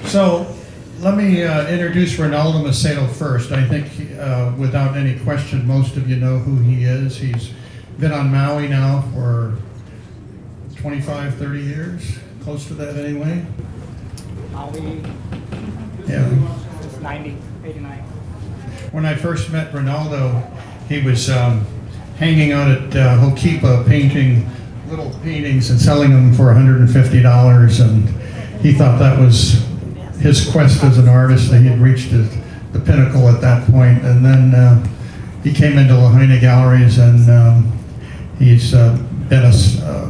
So let me introduce Ronaldo Macedo first. I think without any question, most of you know who he is. He's been on Maui now for 25, 30 years, close to that anyway. Maui, Yeah. 90, 89. When I first met Ronaldo, he was hanging out at Hokipa painting little paintings and selling them for $150, and he thought that was his quest as an artist, that he had reached the pinnacle at that point. And then he came into Lahaina Galleries, and he's been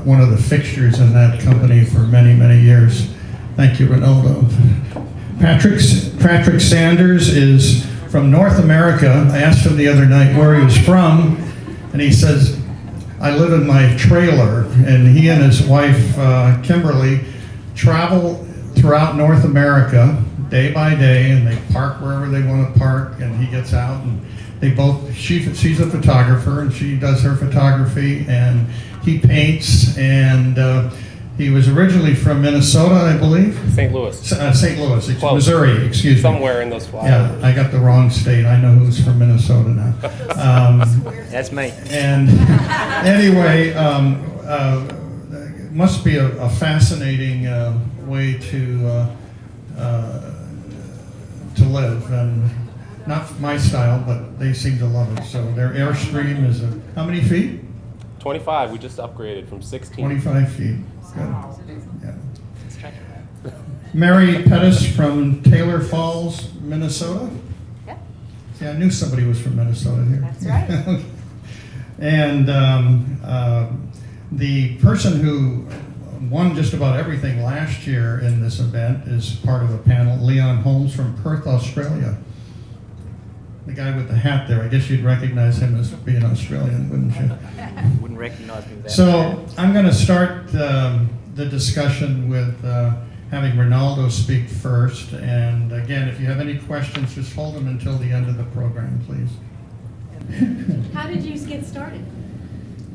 one of the fixtures in that company for many, many years. Thank you, Ronaldo. Patrick Sanders is from North America. I asked him the other night where he was from, and he says, I live in my trailer. And he and his wife, Kimberly, travel throughout North America day by day, and they park wherever they want to park, and he gets out, and they both, she's a photographer, and she does her photography, and he paints, and he was originally from Minnesota, I believe. St. Louis. St. Louis, Close. Missouri, excuse me. Somewhere in those flyers. Yeah, I got the wrong state. I know who's from Minnesota now. That's me. And anyway, must be a fascinating way to live, and not my style, but they seem to love it. So their Airstream is how many feet? 25. We just upgraded from 16. 25 feet. Good. Yeah. Mary Pettis from Taylor Falls, Minnesota. Yeah, See, I knew somebody was from Minnesota here. that's right. And the person who won just about everything last year in this event is part of the panel, Leon Holmes from Perth, Australia. The guy with the hat there, I guess you'd recognize him as being Australian, wouldn't you? Wouldn't recognize me with that. So I'm going to start the discussion with having Ronaldo speak first. And again, if you have any questions, just hold them until the end of the program, please. How did you get started?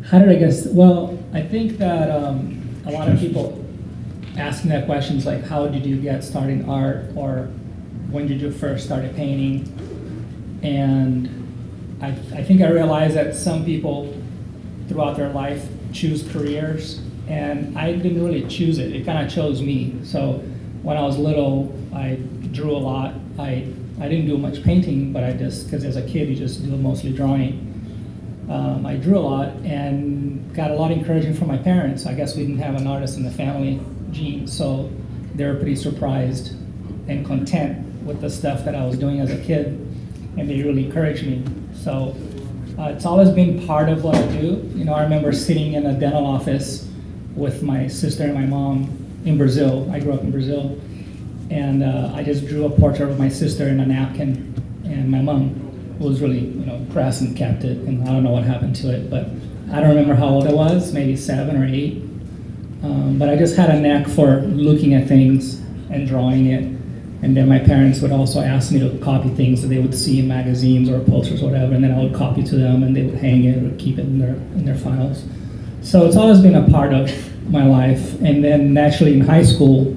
How did I guess? Well, I think that a lot of people asking that questions like, how did you get started in art, or when did you first started painting? And I think I realized that some people throughout their life choose careers, and I didn't really choose it. It kind of chose me. So when I was little, I drew a lot. I didn't do much painting, but I just, because as a kid you just do mostly drawing. I drew a lot and got a lot of encouragement from my parents. I guess we didn't have an artist in the family gene, so they were pretty surprised and content with the stuff that I was doing as a kid, and they really encouraged me. So it's always been part of what I do. You know, I remember sitting in a dental office with my sister and my mom in Brazil. I grew up in Brazil, and I just drew a portrait of my sister in a napkin, and my mom was really, impressed and kept it, and I don't know what happened to it, but I don't remember how old I was, maybe 7 or 8. But I just had a knack for looking at things and drawing it, and then my parents would also ask me to copy things that they would see in magazines or posters or whatever, and then I would copy to them, and they would hang it or keep it in their files. So it's always been a part of my life. And then naturally in high school,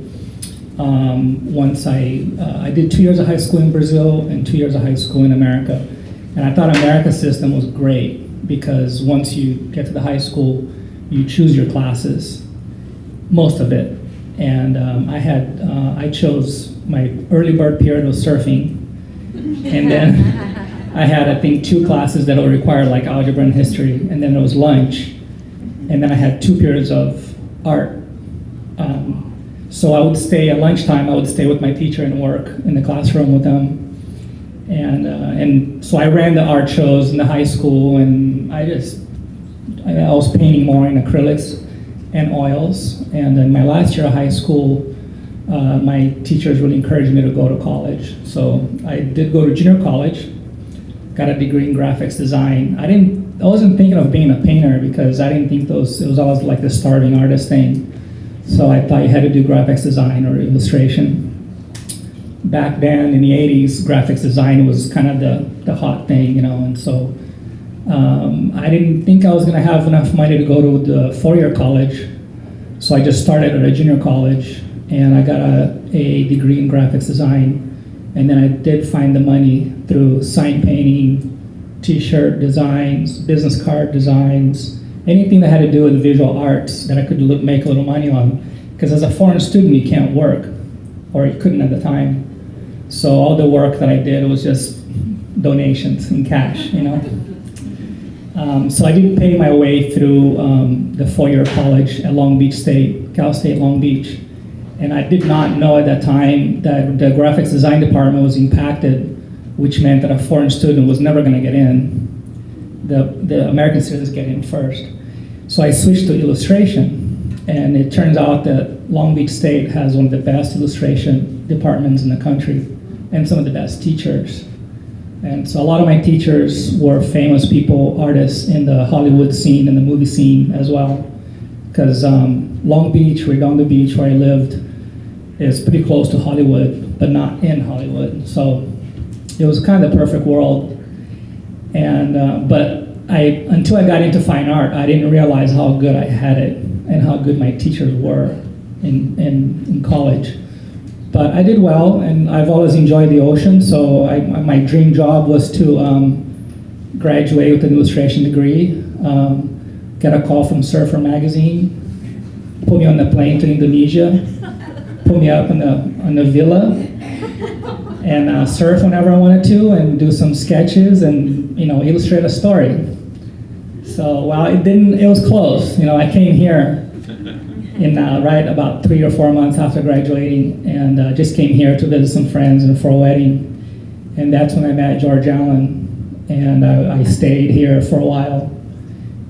once I did 2 years of high school in Brazil and 2 years of high school in America. And I thought America's system was great, because once you get to the high school, you choose your classes, most of it. And I chose, my early bird period was surfing. And then I had, I think, 2 classes that would require like algebra and history, and then there was lunch. And then I had 2 periods of art. So I would stay at lunchtime, I would stay with my teacher and work in the classroom with them. And so I ran the art shows in the high school, and I was painting more in acrylics and oils. And then my last year of high school, my teachers really encouraged me to go to college. So I did go to junior college, got a degree in graphics design. I wasn't thinking of being a painter, because I didn't think it was always like the starving artist thing. So I thought you had to do graphics design or illustration. Back then in the 80s, graphics design was kind of the hot thing, and so I didn't think I was going to have enough money to go to the 4-year college. So I just started at a junior college and I got a degree in graphics design. And then I did find the money through sign painting, t-shirt designs, business card designs, anything that had to do with visual arts that I could make a little money on. Because as a foreign student, you can't work, or you couldn't at the time. So all the work that I did was just donations in cash, you know. So I did pay my way through the four-year college at Long Beach State, Cal State Long Beach. And I did not know at that time that the graphics design department was impacted, which meant that a foreign student was never going to get in. The American students get in first. So I switched to illustration, and it turns out that Long Beach State has one of the best illustration departments in the country, and some of the best teachers. And so a lot of my teachers were famous people, artists in the Hollywood scene and the movie scene as well. Because Long Beach, Redondo Beach, where I lived, is pretty close to Hollywood, but not in Hollywood. So it was kind of the perfect world. And but until I got into fine art, I didn't realize how good I had it and how good my teachers were in college. But I did well, and I've always enjoyed the ocean. So my dream job was to graduate with an illustration degree. Get a call from Surfer magazine, put me on the plane to Indonesia, put me up on the villa, and surf whenever I wanted to, and do some sketches, and illustrate a story. So it was close. I came here in right about 3 or 4 months after graduating, and just came here to visit some friends and for a wedding, and that's when I met George Allen, and I stayed here for a while.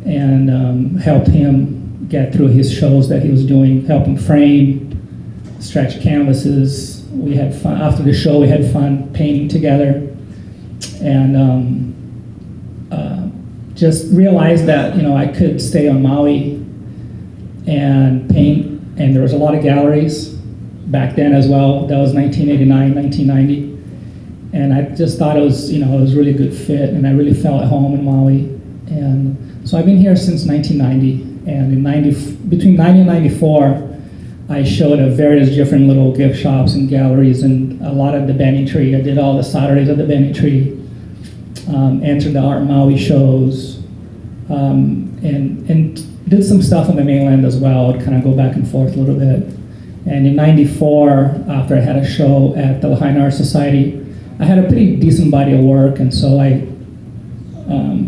And helped him get through his shows that he was doing, helped him frame, stretch canvases. We had fun. After the show, we had fun painting together. And just realized that, I could stay on Maui and paint. And there was a lot of galleries back then as well. That was 1989, 1990. And I just thought it was a really good fit, and I really felt at home in Maui. And so I've been here since 1990, and between 90 and 94, I showed at various different little gift shops and galleries, and a lot of the Benny Tree. I did all the Saturdays at the Benny Tree, entered the Art Maui shows, and did some stuff on the mainland as well. I'd kind of go back and forth a little bit. And in 94, after I had a show at the Lahaina Art Society, I had a pretty decent body of work, and so I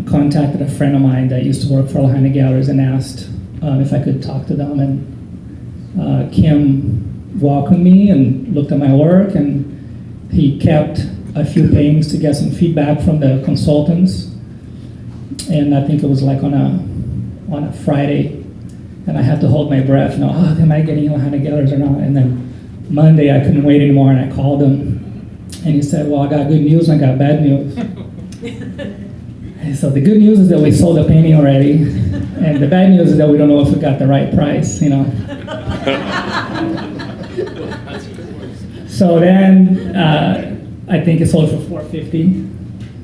contacted a friend of mine that used to work for Lahaina Galleries and asked if I could talk to them. And Kim welcomed me and looked at my work, and he kept a few paintings to get some feedback from the consultants. And I think it was like on a Friday, and I had to hold my breath. Am I getting Lahaina Galleries or not? And then Monday I couldn't wait anymore, and I called him, and he said, "Well, I got good news and I got bad news." So the good news is that we sold the painting already, and the bad news is that we don't know if we got the right price, So then I think it sold for $450.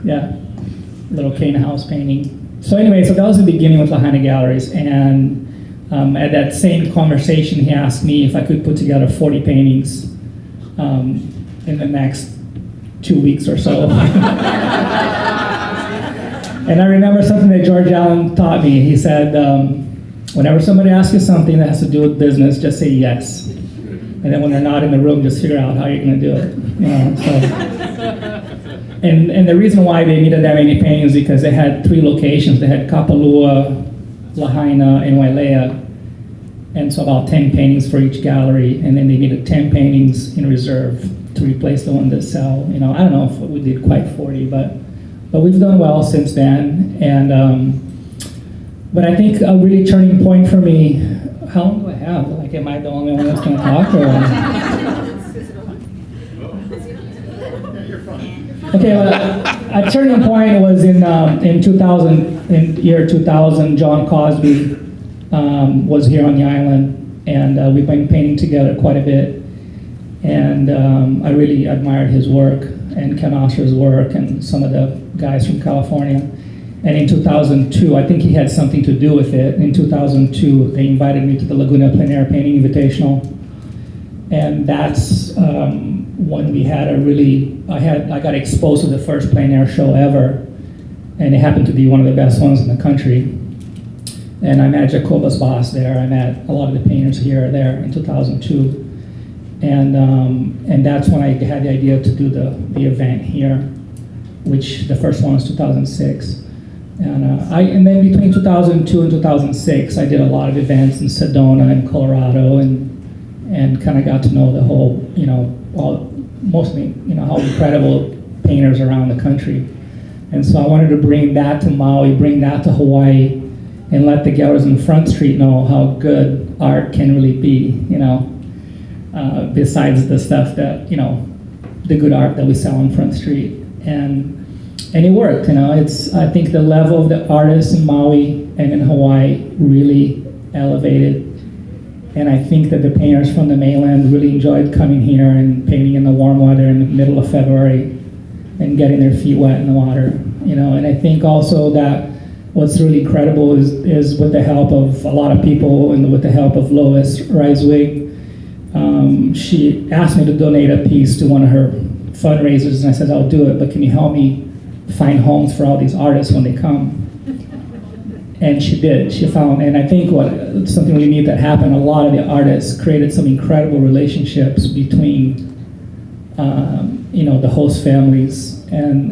Yeah, little cane house painting. So anyway, so that was the beginning with Lahaina Galleries, and at that same conversation, he asked me if I could put together 40 paintings in the next 2 weeks or so. And I remember something that George Allen taught me. He said, whenever somebody asks you something that has to do with business, just say yes. And then when they're not in the room, just figure out how you're going to do it. And the reason why they needed that many paintings is because they had 3 locations. They had Kapalua, Lahaina, and Wailea. And so about 10 paintings for each gallery. And then they needed 10 paintings in reserve to replace the one that sell. I don't know if we did quite 40, but we've done well since then. And but I think a really turning point for me. How long do I have? Like, am I the only one that's going to talk? Or? Okay, well, a turning point was in 2000. In year 2000, John Cosby was here on the island, and we've been painting together quite a bit. And I really admired his work and Ken Osser's work and some of the guys from California. And in 2002, I think he had something to do with it. In 2002, they invited me to the Laguna Plein Air Painting Invitational. And that's when we had I got exposed to the first plein air show ever, and it happened to be one of the best ones in the country. And I met Jacoba's boss there. I met a lot of the painters here there in 2002. And that's when I had the idea to do the event here, which the first one was 2006. And then between 2002 and 2006, I did a lot of events in Sedona and Colorado, and kind of got to know the whole, mostly, how incredible painters around the country. And so I wanted to bring that to Maui, bring that to Hawaii, and let the galleries in Front Street know how good art can really be, besides the stuff that, the good art that we sell on Front Street. And it worked, I think the level of the artists in Maui and in Hawaii really elevated. And I think that the painters from the mainland really enjoyed coming here and painting in the warm weather in the middle of February and getting their feet wet in the water, And I think also that what's really incredible is with the help of a lot of people and with the help of Lois Reiswig, she asked me to donate a piece to one of her fundraisers, and I said, I'll do it, but can you help me find homes for all these artists when they come? And she did. She found, and I think something really neat that happened, a lot of the artists created some incredible relationships between, the host families and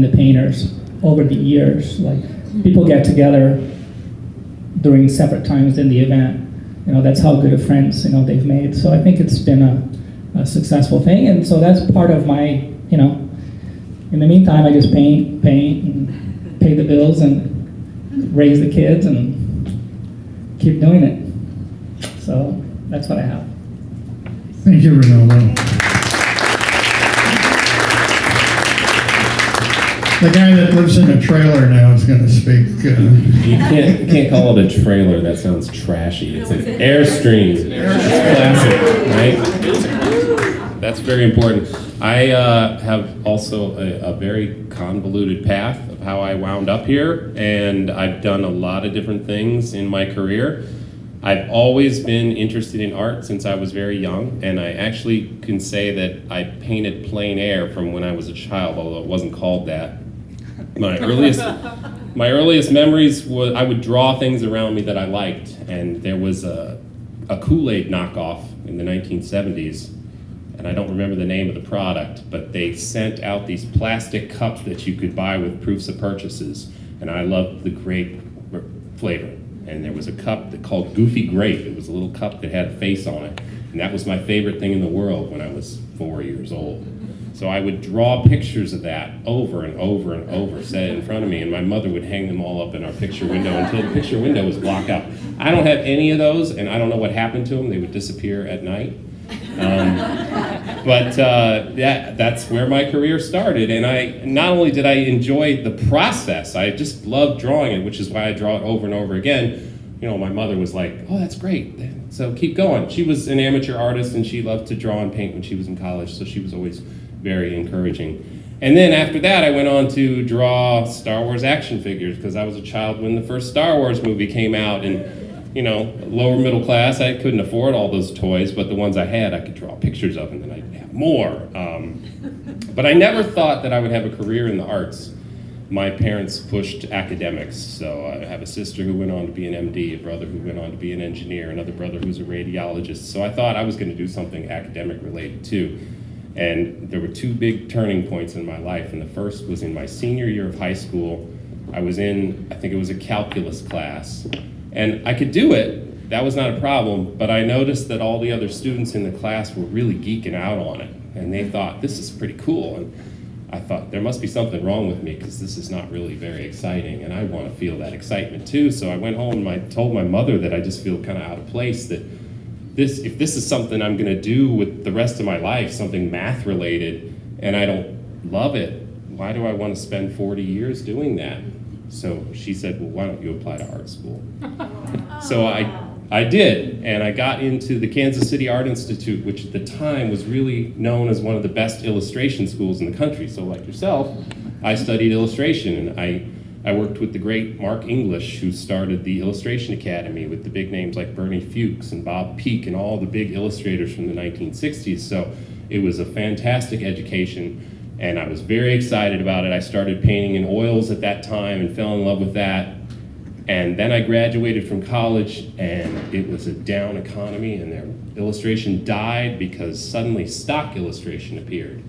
the painters over the years. Like, people get together during separate times in the event. That's how good of friends, they've made. So I think it's been a successful thing, and so that's part of my, in the meantime, I just paint, and pay the bills, and raise the kids, and keep doing it. So that's what I have. Thank you, Ronaldo. The guy that lives in a trailer now is going to speak. You can't call it a trailer. That sounds trashy. It's an Airstream. Classic, right? That's very important. I have also a very convoluted path of how I wound up here, and I've done a lot of different things in my career. I've always been interested in art since I was very young, and I actually can say that I painted plein air from when I was a child, although it wasn't called that. My earliest memories was I would draw things around me that I liked, and there was a Kool-Aid knockoff in the 1970s, and I don't remember the name of the product, but they sent out these plastic cups that you could buy with proofs of purchases, and I loved the grape flavor. And there was a cup called Goofy Grape. It was a little cup that had a face on it, and that was my favorite thing in the world when I was 4 years old. So I would draw pictures of that over and over and over, set it in front of me, and my mother would hang them all up in our picture window until the picture window was blocked out. I don't have any of those, and I don't know what happened to them. They would disappear at night. That's where my career started, and not only did I enjoy the process, I just loved drawing it, which is why I draw it over and over again. My mother was like, oh, that's great, so keep going. She was an amateur artist, and she loved to draw and paint when she was in college, so she was always very encouraging. And then after that, I went on to draw Star Wars action figures, because I was a child when the first Star Wars movie came out, and lower middle class, I couldn't afford all those toys, but the ones I had, I could draw pictures of, and then I'd have more. But I never thought that I would have a career in the arts. My parents pushed academics, so I have a sister who went on to be an MD, a brother who went on to be an engineer, another brother who's a radiologist, so I thought I was going to do something academic related too. And there were two big turning points in my life, and the first was in my senior year of high school. I was in, I think it was a calculus class, and I could do it, that was not a problem, but I noticed that all the other students in the class were really geeking out on it, and they thought, this is pretty cool, and I thought, there must be something wrong with me, because this is not really very exciting, and I want to feel that excitement too, so I went home and I told my mother that I just feel kind of out of place, that if this is something I'm going to do with the rest of my life, something math related, and I don't love it, why do I want to spend 40 years doing that? So she said, well, why don't you apply to art school? So I did, and I got into the Kansas City Art Institute, which at the time was really known as one of the best illustration schools in the country. So like yourself, I studied illustration, and I worked with the great Mark English, who started the Illustration Academy with the big names like Bernie Fuchs and Bob Peak and all the big illustrators from the 1960s. So it was a fantastic education, and I was very excited about it. I started painting in oils at that time and fell in love with that. And then I graduated from college, and it was a down economy, and their illustration died because suddenly stock illustration appeared.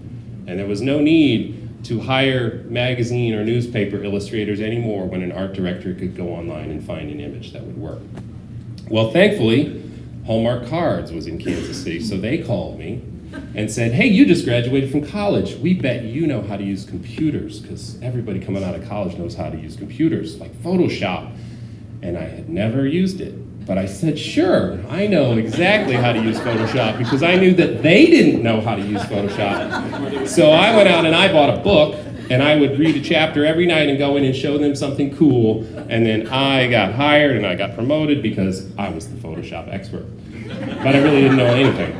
And there was no need to hire magazine or newspaper illustrators anymore when an art director could go online and find an image that would work. Well, thankfully, Hallmark Cards was in Kansas City, so they called me and said, hey, you just graduated from college. We bet you know how to use computers, because everybody coming out of college knows how to use computers, like Photoshop. And I had never used it. But I said, sure, I know exactly how to use Photoshop, because I knew that they didn't know how to use Photoshop. So I went out and I bought a book, and I would read a chapter every night and go in and show them something cool. And then I got hired and I got promoted because I was the Photoshop expert. But I really didn't know anything.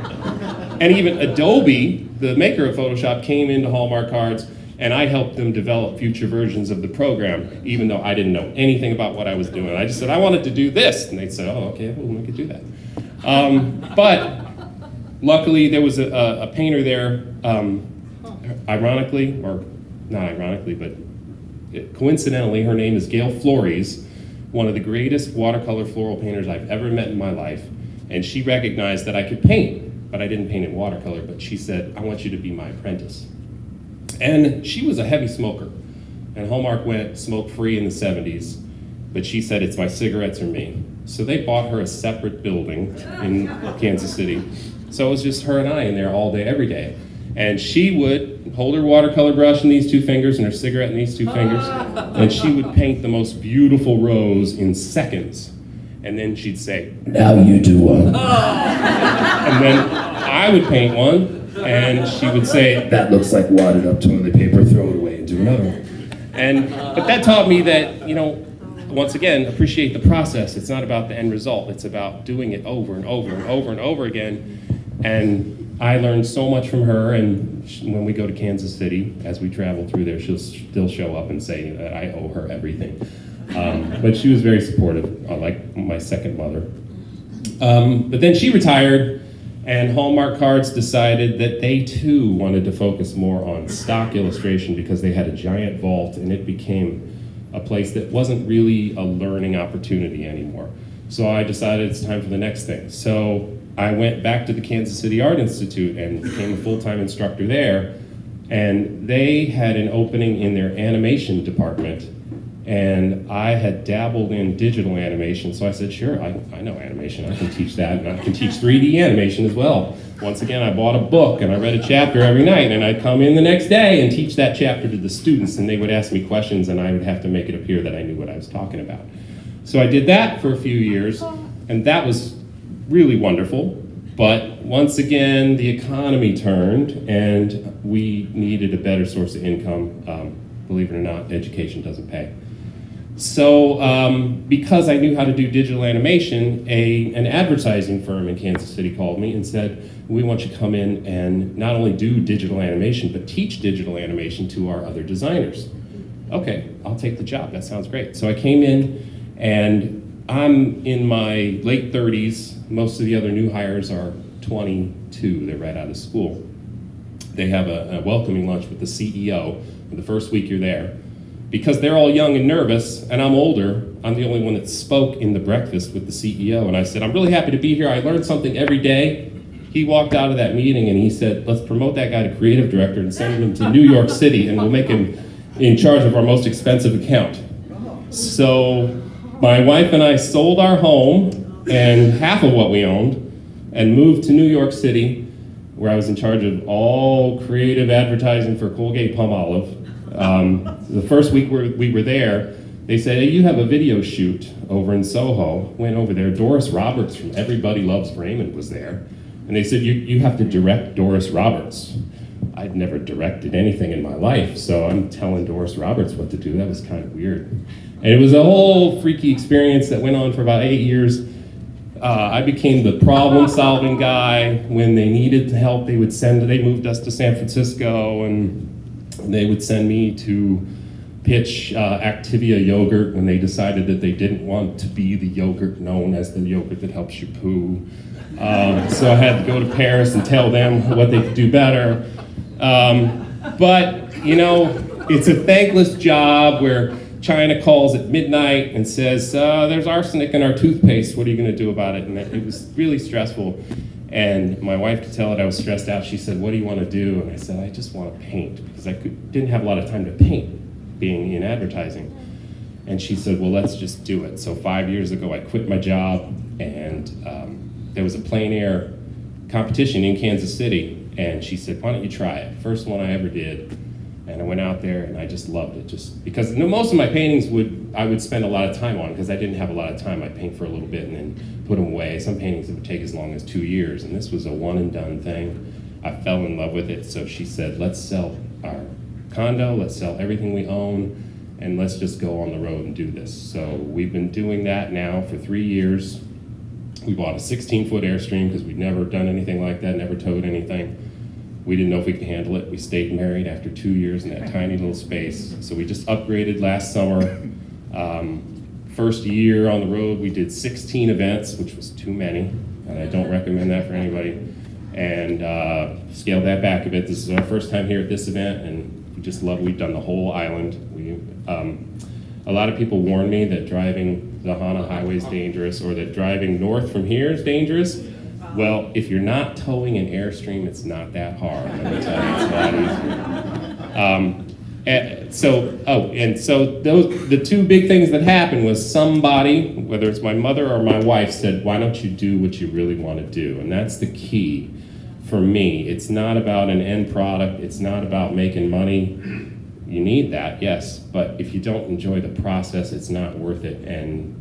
And even Adobe, the maker of Photoshop, came into Hallmark Cards, and I helped them develop future versions of the program, even though I didn't know anything about what I was doing. I just said, I wanted to do this. And they said, oh, okay, well, we could do that. But luckily, there was a painter there, ironically, or not ironically, but coincidentally, her name is Gail Flores, one of the greatest watercolor floral painters I've ever met in my life. And she recognized that I could paint, but I didn't paint in watercolor. But she said, I want you to be my apprentice. And she was a heavy smoker, and Hallmark went smoke-free in the 70s, but she said, it's my cigarettes or me. So they bought her a separate building in Kansas City. So it was just her and I in there all day, every day. And she would hold her watercolor brush in these two fingers and her cigarette in these two fingers, and she would paint the most beautiful rose in seconds. And then she'd say, now you do one. And then I would paint one, and she would say, that looks like wadded up toilet paper, throw it away and do another one. But that taught me that, once again, appreciate the process. It's not about the end result. It's about doing it over and over and over and over again. And I learned so much from her, and when we go to Kansas City, as we travel through there, she'll still show up and say that I owe her everything. But she was very supportive, like my second mother. But then she retired, and Hallmark Cards decided that they too wanted to focus more on stock illustration because they had a giant vault, and it became a place that wasn't really a learning opportunity anymore. So I decided it's time for the next thing. So I went back to the Kansas City Art Institute and became a full-time instructor there. And they had an opening in their animation department. And I had dabbled in digital animation, so I said, sure, I know animation, I can teach that, and I can teach 3D animation as well. Once again, I bought a book, and I read a chapter every night, and I'd come in the next day and teach that chapter to the students, and they would ask me questions, and I would have to make it appear that I knew what I was talking about. So I did that for a few years, and that was really wonderful. But once again, the economy turned, and we needed a better source of income. Believe it or not, education doesn't pay. So because I knew how to do digital animation, an advertising firm in Kansas City called me and said, we want you to come in and not only do digital animation, but teach digital animation to our other designers. Okay, I'll take the job, that sounds great. So I came in, and I'm in my late 30s. Most of the other new hires are 22, they're right out of school. They have a welcoming lunch with the CEO the first week you're there. Because they're all young and nervous, and I'm older, I'm the only one that spoke in the breakfast with the CEO, and I said, I'm really happy to be here, I learned something every day. He walked out of that meeting and he said, let's promote that guy to creative director and send him to New York City, and we'll make him in charge of our most expensive account. So my wife and I sold our home and half of what we owned and moved to New York City, where I was in charge of all creative advertising for Colgate-Palmolive. The first week we were there, they said, hey, you have a video shoot over in Soho. Went over there, Doris Roberts from Everybody Loves Raymond was there. And they said, you have to direct Doris Roberts. I'd never directed anything in my life, so I'm telling Doris Roberts what to do. That was kind of weird. And it was a whole freaky experience that went on for about 8 years. I became the problem-solving guy. When they needed help, they moved us to San Francisco, and they would send me to pitch Activia yogurt when they decided that they didn't want to be the yogurt known as the yogurt that helps you poo. So I had to go to Paris and tell them what they could do better. But, you know, it's a thankless job where China calls at midnight and says, there's arsenic in our toothpaste, what are you going to do about it? And it was really stressful. And my wife, to tell it I was stressed out, she said, what do you want to do? And I said, I just want to paint, because I didn't have a lot of time to paint, being in advertising. And she said, well, let's just do it. So 5 years ago, I quit my job, and there was a plein air competition in Kansas City, and she said, why don't you try it? First one I ever did. And I went out there and I just loved it, just because most of my paintings I would spend a lot of time on, because I didn't have a lot of time. I'd paint for a little bit and then put them away. Some paintings would take as long as 2 years, and this was a one and done thing. I fell in love with it, so she said, let's sell our condo, let's sell everything we own, and let's just go on the road and do this. So we've been doing that now for 3 years. We bought a 16-foot Airstream because we'd never done anything like that, never towed anything. We didn't know if we could handle it. We stayed married after 2 years in that tiny little space. So we just upgraded last summer. First year on the road, we did 16 events, which was too many, and I don't recommend that for anybody. And scaled that back a bit. This is our first time here at this event, and we just love it. We've done the whole island. A lot of people warn me that driving the Hana Highway is dangerous, or that driving north from here is dangerous. Well, if you're not towing an Airstream, it's not that hard. Let me tell you, it's a lot easier. So the two big things that happened was somebody, whether it's my mother or my wife, said, why don't you do what you really want to do? And that's the key for me. It's not about an end product. It's not about making money. You need that, yes, but if you don't enjoy the process, it's not worth it. And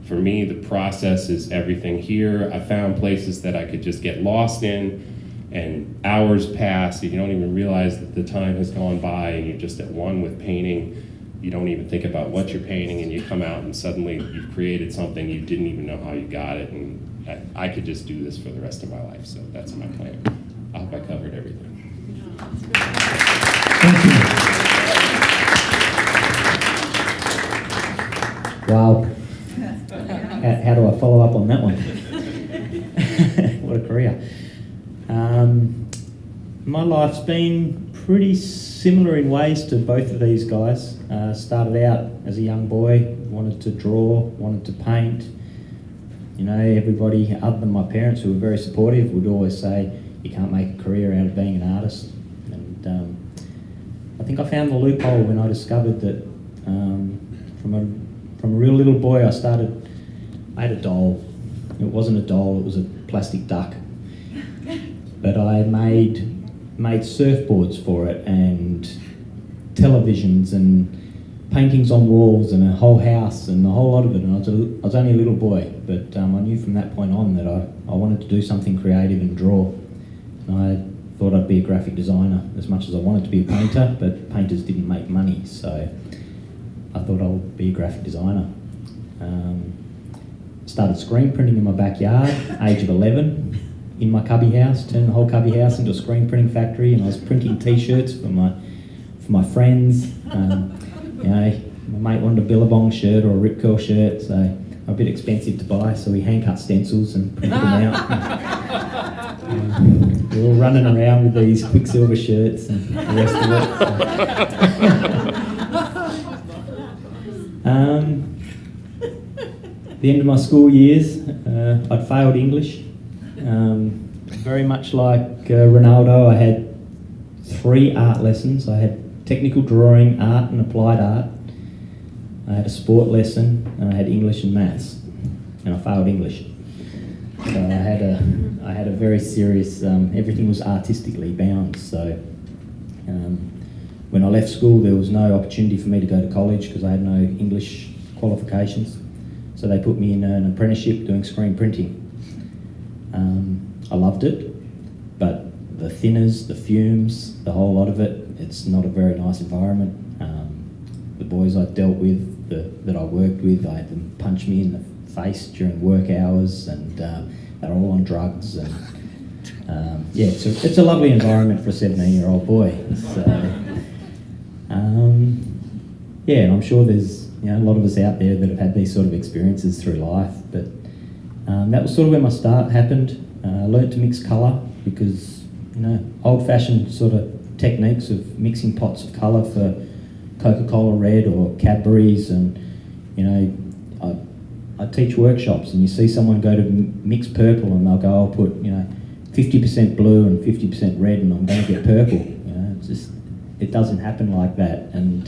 for me, the process is everything here. I found places that I could just get lost in, and hours pass, and you don't even realize that the time has gone by, and you're just at one with painting. You don't even think about what you're painting, and you come out and suddenly you've created something you didn't even know how you got it, and I could just do this for the rest of my life, so that's my plan. I hope I covered everything. Thank you. Wow. How do I follow up on that one? What a career. My life's been pretty similar in ways to both of these guys. Started out as a young boy, wanted to draw, wanted to paint. You know, everybody other than my parents, who were very supportive, would always say, you can't make a career out of being an artist. And I think I found the loophole when I discovered that from a real little boy, I had a doll. It wasn't a doll, it was a plastic duck. But I made surfboards for it, and televisions, and paintings on walls, and a whole house, and a whole lot of it. And I was only a little boy, but I knew from that point on that I wanted to do something creative and draw. And I thought I'd be a graphic designer as much as I wanted to be a painter, but painters didn't make money, so I thought I would be a graphic designer. Started screen printing in my backyard, age of 11, in my cubby house, turned the whole cubby house into a screen printing factory, and I was printing t-shirts for my friends. You know, my mate wanted a Billabong shirt or a Rip Curl shirt, so a bit expensive to buy, so we hand cut stencils and printed them out. We were all running around with these Quicksilver shirts and the rest of it. At the end of my school years, I'd failed English. Very much like Ronaldo, I had 3 art lessons. I had technical drawing, art and applied art. I had a sport lesson, and I had English and maths, and I failed English. So I had a very serious, everything was artistically bound, so when I left school there was no opportunity for me to go to college because I had no English qualifications. So they put me in an apprenticeship doing screen printing. I loved it, but the thinners, the fumes, the whole lot of it, it's not a very nice environment. The boys I dealt with, that I worked with, I had them punch me in the face during work hours, and they're all on drugs. And yeah, it's a lovely environment for a 17-year-old boy. So, yeah, and I'm sure there's a lot of us out there that have had these sort of experiences through life, but that was sort of where my start happened. I learned to mix colour because, old-fashioned sort of techniques of mixing pots of colour for Coca-Cola Red or Cadbury's, and, I teach workshops and you see someone go to mix purple and they'll go, I'll put, 50% blue and 50% red and I'm going to get purple. It's just, it doesn't happen like that. And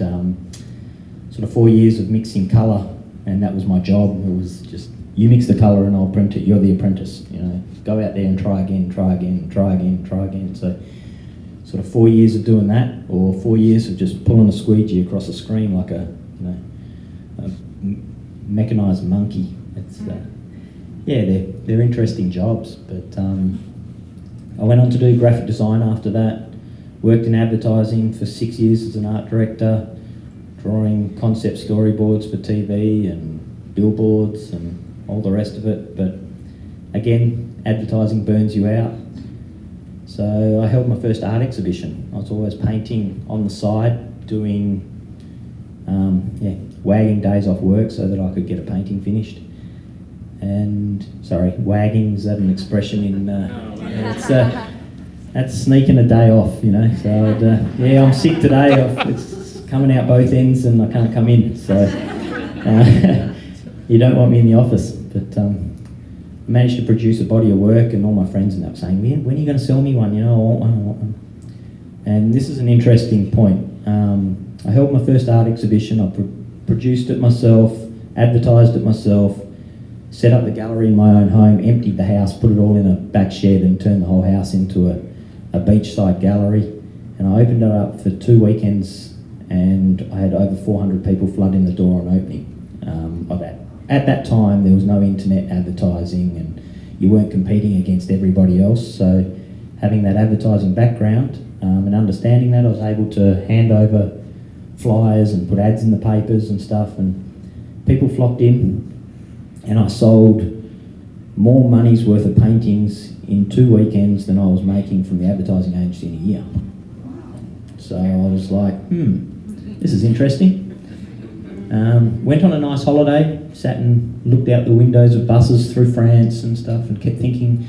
sort of 4 years of mixing colour, and that was my job. It was just, you mix the colour and I'll print it, you're the apprentice. Go out there and try again, try again, try again, try again. So sort of 4 years of doing that, or 4 years of just pulling a squeegee across a screen like a mechanised monkey. It's they're interesting jobs. But I went on to do graphic design after that. Worked in advertising for 6 years as an art director, drawing concept storyboards for TV and billboards and all the rest of it. But again, advertising burns you out. So I held my first art exhibition. I was always painting on the side, doing wagging days off work so that I could get a painting finished. And wagging, is that an expression in? That's sneaking a day off, So I'm sick today. It's coming out both ends, and I can't come in. So you don't want me in the office, but. I managed to produce a body of work, and all my friends ended up saying, when are you going to sell me one? I want one. And this is an interesting point. I held my first art exhibition. I produced it myself, advertised it myself, set up the gallery in my own home, emptied the house, put it all in a back shed and turned the whole house into a beachside gallery. And I opened it up for 2 weekends, and I had over 400 people flood in the door on opening of that. At that time, there was no internet advertising and you weren't competing against everybody else. So having that advertising background and understanding that, I was able to hand over flyers and put ads in the papers and stuff, and people flocked in, and I sold more money's worth of paintings in 2 weekends than I was making from the advertising agency in a year. So I was like, this is interesting. Went on a nice holiday, sat and looked out the windows of buses through France and stuff, and kept thinking,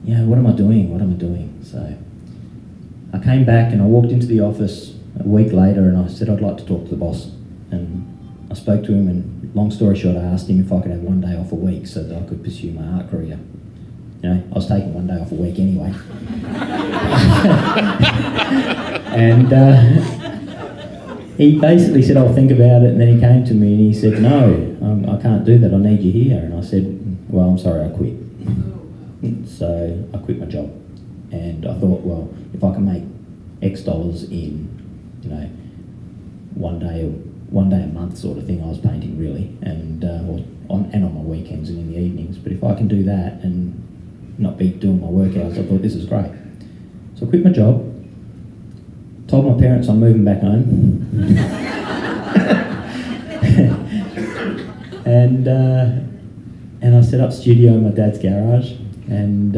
what am I doing? So I came back and I walked into the office a week later and I said I'd like to talk to the boss. And I spoke to him, and long story short, I asked him if I could have 1 day off a week so that I could pursue my art career. I was taking 1 day off a week anyway. And he basically said, I'll think about it, and then he came to me and he said, no, I can't do that, I need you here. And I said, well, I'm sorry, I quit. So I quit my job, and I thought, well, if I can make X dollars in, 1 day a month sort of thing, I was painting really, and on my weekends and in the evenings, but if I can do that and not be doing my work hours, I thought this is great. So I quit my job, told my parents I'm moving back home, and I set up studio in my dad's garage, and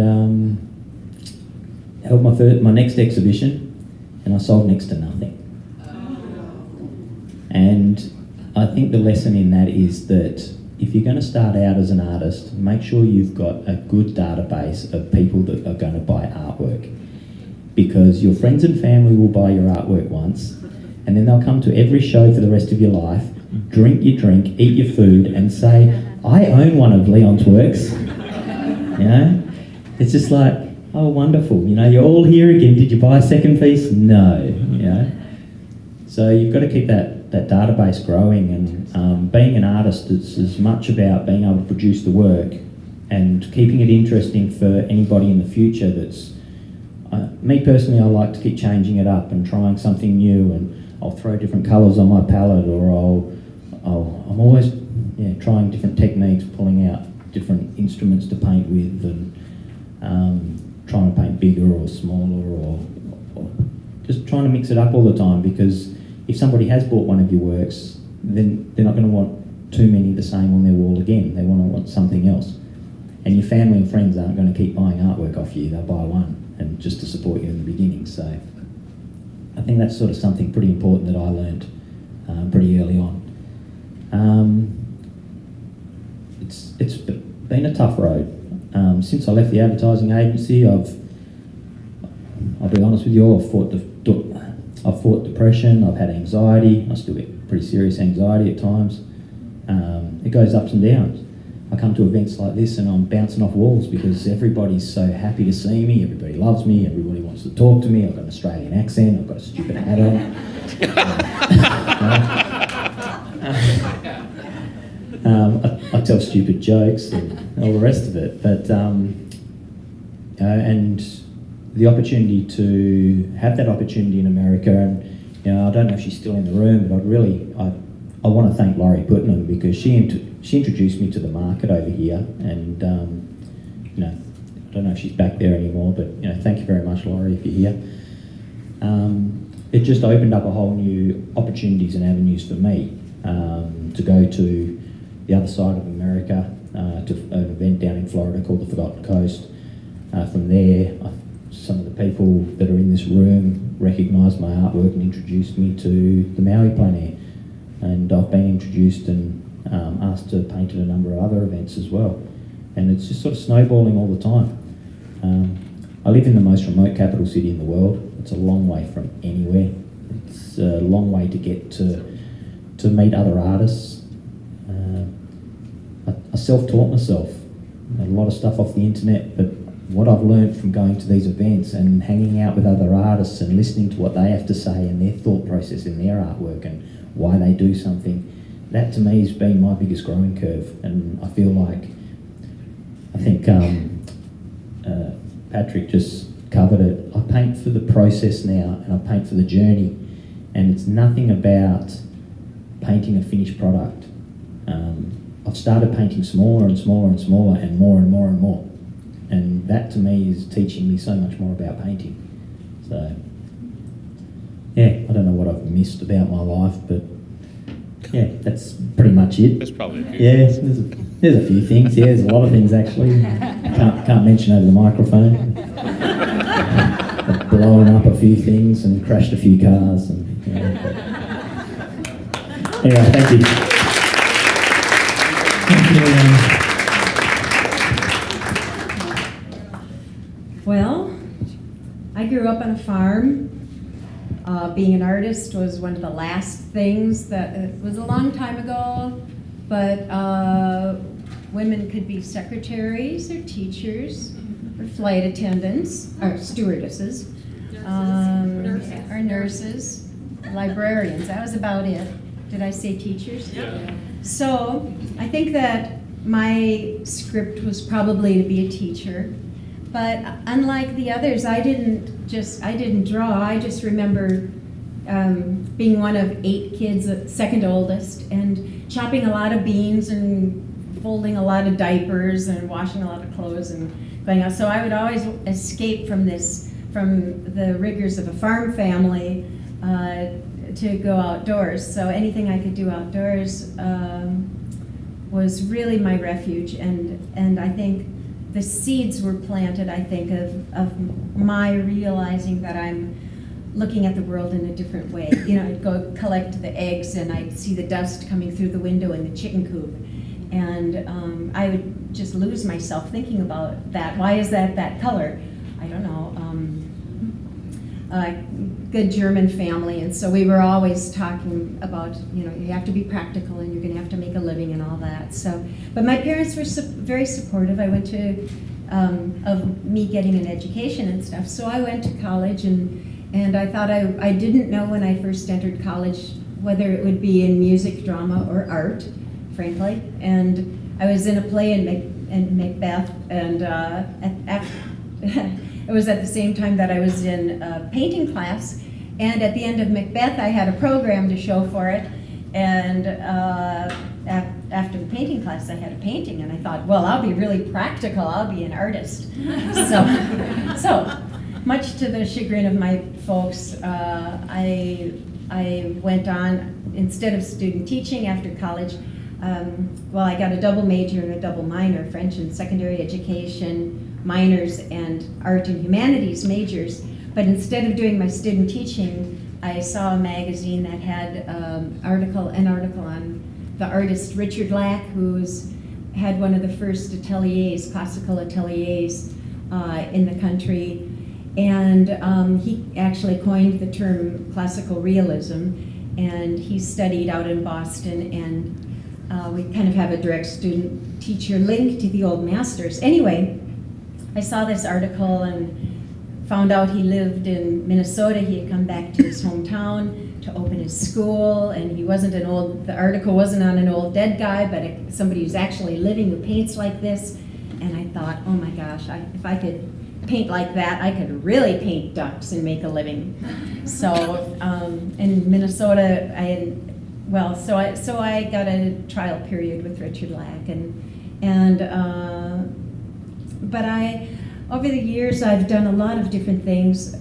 held my next exhibition, and I sold next to nothing. And I think the lesson in that is that if you're going to start out as an artist, make sure you've got a good database of people that are going to buy artwork. Because your friends and family will buy your artwork once, and then they'll come to every show for the rest of your life, drink your drink, eat your food, and say, I own one of Leon's works. It's just like, oh, wonderful. You're all here again. Did you buy a second piece? No. So you've got to keep that database growing, and being an artist is as much about being able to produce the work and keeping it interesting for anybody in the future that's me personally, I like to keep changing it up and trying something new, and I'll throw different colours on my palette, or I'm always trying different techniques, pulling out different instruments to paint with, and trying to paint bigger or smaller, or just trying to mix it up all the time, because if somebody has bought one of your works, then they're not going to want too many the same on their wall again. They want something else. And your family and friends aren't going to keep buying artwork off you. They'll buy one, and just to support you in the beginning. So I think that's sort of something pretty important that I learned pretty early on. It's been a tough road. Since I left the advertising agency, I'll be honest with you, I've fought depression, I've had anxiety, I still get pretty serious anxiety at times. It goes ups and downs. I come to events like this and I'm bouncing off walls because everybody's so happy to see me, everybody loves me, everybody wants to talk to me, I've got an Australian accent, I've got a stupid hat on. I tell stupid jokes and all the rest of it, but and the opportunity to have that opportunity in America, and I don't know if she's still in the room, but I want to thank Laurie Putnam because she introduced me to the market over here, and I don't know if she's back there anymore, but thank you very much, Laurie, if you're here. It just opened up a whole new opportunities and avenues for me to go to the other side of America to an event down in Florida called the Forgotten Coast. From there, some of the people that are in this room recognised my artwork and introduced me to the Maui plein air, and I've been introduced and asked to paint at a number of other events as well, and it's just sort of snowballing all the time. I live in the most remote capital city in the world. It's a long way from anywhere. It's a long way to get to meet other artists. I self-taught myself a lot of stuff off the internet, but what I've learned from going to these events and hanging out with other artists and listening to what they have to say and their thought process in their artwork and why they do something, that to me has been my biggest growing curve. And I feel like, I think Patrick just covered it. I paint for the process now, and I paint for the journey, and it's nothing about painting a finished product. I've started painting smaller and smaller and smaller and more and more and more, and that to me is teaching me so much more about painting. So yeah, I don't know what I've missed about my life, but yeah, that's pretty much it. There's probably a few. Yeah, there's a few things. Yeah, there's a lot of things actually. Can't mention over the microphone. I've blown up a few things and crashed a few cars. And, anyway, thank you. Thank you. Well, I grew up on a farm. Being an artist was one of the last things that, it was a long time ago, but women could be secretaries or teachers or flight attendants or stewardesses or nurses, librarians. That was about it. Did I say teachers? Yeah. So I think that my script was probably to be a teacher. But unlike the others, I didn't draw. I just remember being one of 8 kids, second oldest, and chopping a lot of beans and folding a lot of diapers and washing a lot of clothes and going out. So I would always escape from the rigors of a farm family to go outdoors. So anything I could do outdoors was really my refuge, and I think the seeds were planted, I think, of my realizing that I'm looking at the world in a different way. I'd go collect the eggs and I'd see the dust coming through the window in the chicken coop. And I would just lose myself thinking about that. Why is that color? I don't know. Good German family, and so we were always talking about, you have to be practical and you're going to have to make a living and all that. So, but my parents were very supportive. I went to, of me getting an education and stuff. So I went to college, and I thought I didn't know when I first entered college whether it would be in music, drama, or art, frankly. And I was in a play in Macbeth, and it was at the same time that I was in a painting class, and at the end of Macbeth I had a program to show for it, and after the painting class I had a painting, and I thought, well, I'll be really practical, I'll be an artist. So much to the chagrin of my folks, I went on, instead of student teaching after college, I got a double major and a double minor, French and secondary education minors and art and humanities majors. But instead of doing my student teaching, I saw a magazine that had an article on the artist Richard Lack, who's had one of the first ateliers, classical ateliers in the country. And he actually coined the term classical realism, and he studied out in Boston, and we kind of have a direct student-teacher link to the old masters. Anyway, I saw this article and found out he lived in Minnesota. He had come back to his hometown to open his school, and he wasn't the article wasn't on an old dead guy, but somebody who's actually living who paints like this. And I thought, oh my gosh, if I could paint like that, I could really paint ducks and make a living. So in Minnesota, so I got a trial period with Richard Lack, but over the years I've done a lot of different things.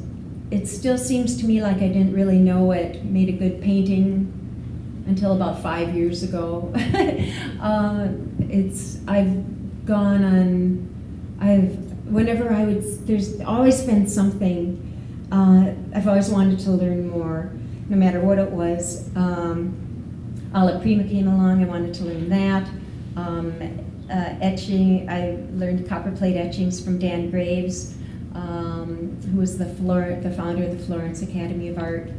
It still seems to me like I didn't really know what made a good painting until about 5 years ago. There's always been something, I've always wanted to learn more, no matter what it was. Alla Prima came along, I wanted to learn that. Etching, I learned copper plate etchings from Dan Graves, who was the founder of the Florence Academy of Art.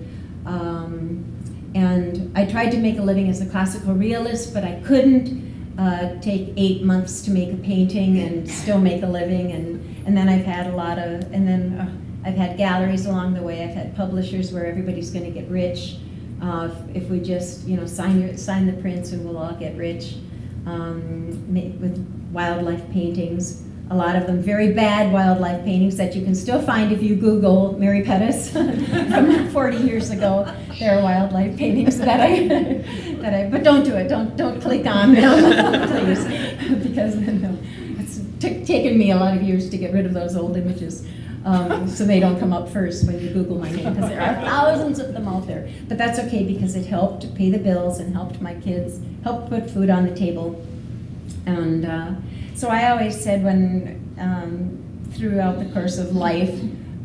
And I tried to make a living as a classical realist, but I couldn't take 8 months to make a painting and still make a living. And then I've had I've had galleries along the way. I've had publishers where everybody's going to get rich if we just sign the prints and we'll all get rich. With wildlife paintings, a lot of them very bad wildlife paintings that you can still find if you Google Mary Pettis from 40 years ago. There are wildlife paintings but don't do it. Don't click on them, please, because it's taken me a lot of years to get rid of those old images. So they don't come up first when you Google my name, because there are thousands of them out there. But that's okay, because it helped pay the bills and helped my kids, helped put food on the table. And so I always said throughout the course of life,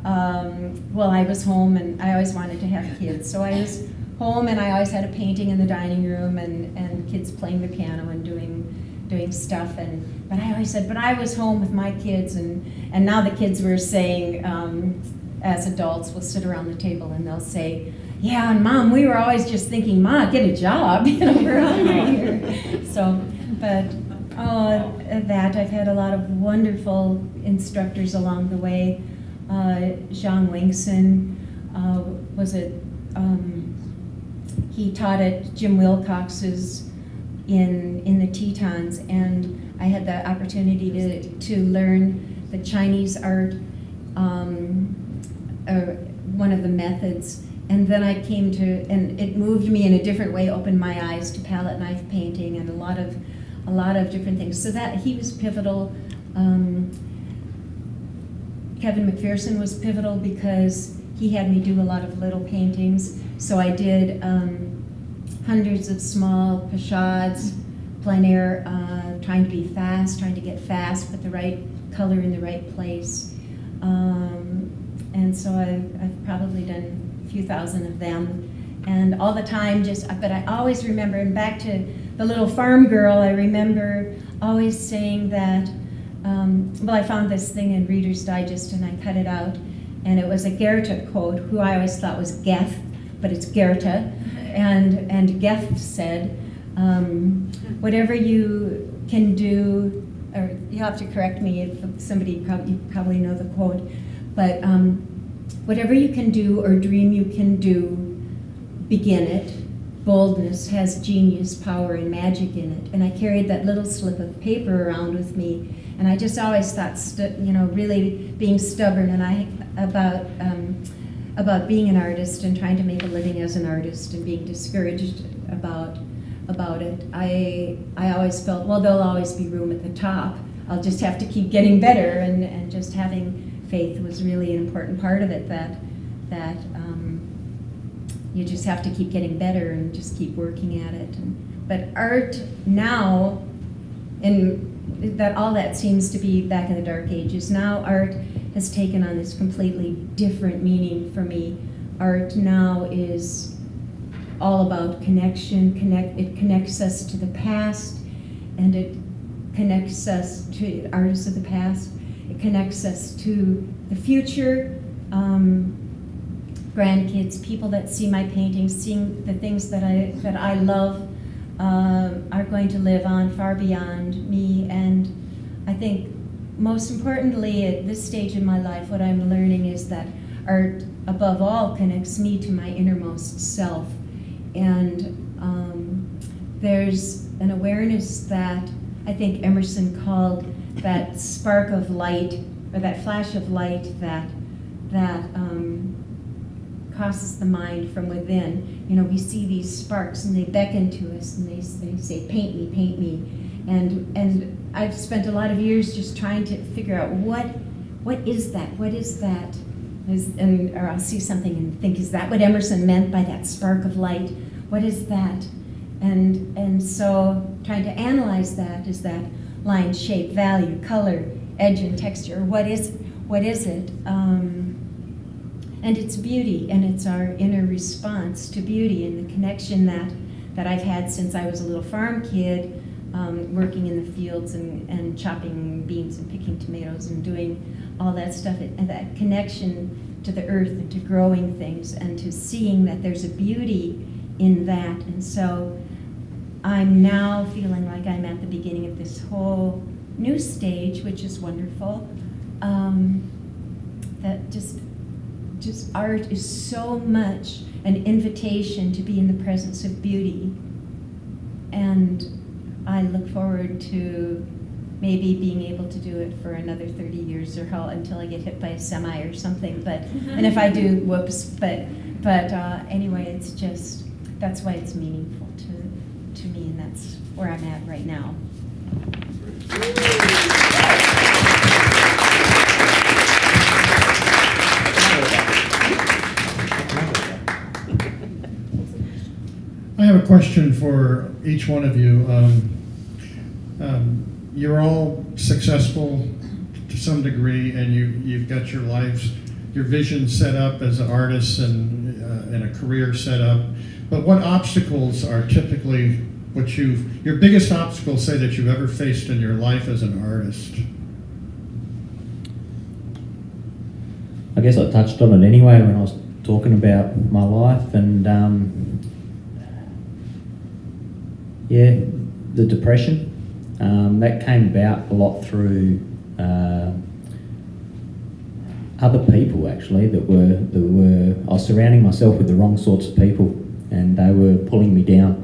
I was home and I always wanted to have kids. So I was home and I always had a painting in the dining room and kids playing the piano and doing stuff. But I always said, but I was home with my kids, and now the kids were saying, as adults, we'll sit around the table and they'll say, yeah, and Mom, we were always just thinking, Ma, get a job, we're hungry here. So, but I've had a lot of wonderful instructors along the way. Zhang Wingson he taught at Jim Wilcox's in the Tetons, and I had the opportunity to learn the Chinese art, one of the methods, and then I came to, and it moved me in a different way, opened my eyes to palette knife painting and a lot of different things. So that he was pivotal. Kevin McPherson was pivotal because he had me do a lot of little paintings. So I did hundreds of small pochades, plein air, trying to be fast, trying to get fast, put the right color in the right place. And so I've probably done a few thousand of them. And all the time, but I always remember, and back to the little farm girl, I remember always saying that, I found this thing in Reader's Digest and I cut it out, and it was a Goethe quote, who I always thought was Goethe, but it's Goethe, and Goethe said, whatever you can do, or you have to correct me if you probably know the quote, but whatever you can do or dream you can do, begin it. Boldness has genius, power, and magic in it. And I carried that little slip of paper around with me, and I just always thought, really being stubborn about being an artist and trying to make a living as an artist and being discouraged about it. I always felt, there'll always be room at the top. I'll just have to keep getting better, and just having faith was really an important part of it, that you just have to keep getting better and just keep working at it. But art now, all that seems to be back in the dark ages. Now art has taken on this completely different meaning for me. art now is all about connection. It connects us to the past, and it connects us to artists of the past. It connects us to the future, grandkids, people that see my paintings, seeing the things that I love, are going to live on far beyond me. And I think most importantly at this stage in my life, what I'm learning is that art above all connects me to my innermost self. And there's an awareness that I think Emerson called that spark of light, or that flash of light that crosses the mind from within. You know, we see these sparks and they beckon to us and they say, paint me. And I've spent a lot of years just trying to figure out what is that? Or I'll see something and think, is that what Emerson meant by that spark of light? What is that? And so trying to analyze that, is that line, shape, value, color, edge, and texture? What is it? And it's beauty, and it's our inner response to beauty, and the connection that I've had since I was a little farm kid, working in the fields and chopping beans and picking tomatoes and doing all that stuff, and that connection to the earth and to growing things and to seeing that there's a beauty in that. And so I'm now feeling like I'm at the beginning of this whole new stage, which is wonderful. That just art is so much an invitation to be in the presence of beauty. And I look forward to maybe being able to do it for another 30 years or until I get hit by a semi or something. And if I do, whoops. But anyway, it's just, that's why it's meaningful to me, and that's where I'm at right now. I have a question for each one of you. You're all successful to some degree, and you've got your lives, your vision set up as an artist and a career set up. But what obstacles are typically your biggest obstacles, say, that you've ever faced in your life as an artist? I guess I touched on it anyway when I was talking about my life, and the depression. That came about a lot through other people, actually, that were I was surrounding myself with the wrong sorts of people, and they were pulling me down.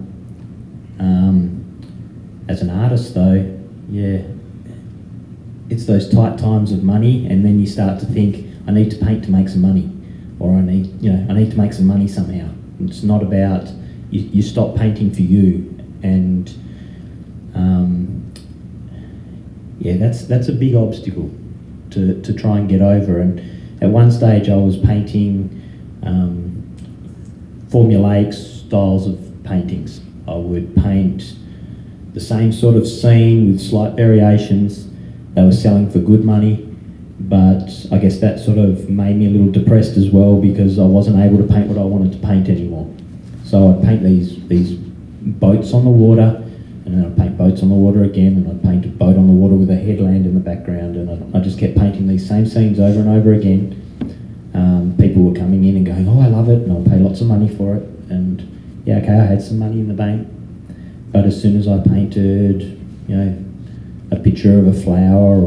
As an artist, though, it's those tight times of money, and then you start to think, I need to paint to make some money, or I need to make some money somehow. It's not about, you stop painting for you, and that's a big obstacle to try and get over. And at one stage I was painting formulaic styles of paintings. I would paint the same sort of scene with slight variations. They were selling for good money, but I guess that sort of made me a little depressed as well, because I wasn't able to paint what I wanted to paint anymore. So I'd paint these boats on the water, and then I'd paint boats on the water again, and I'd paint a boat on the water with a headland in the background, and I just kept painting these same scenes over and over again. People were coming in and going, oh, I love it, and I'll pay lots of money for it, and I had some money in the bank. But as soon as I painted, a picture of a flower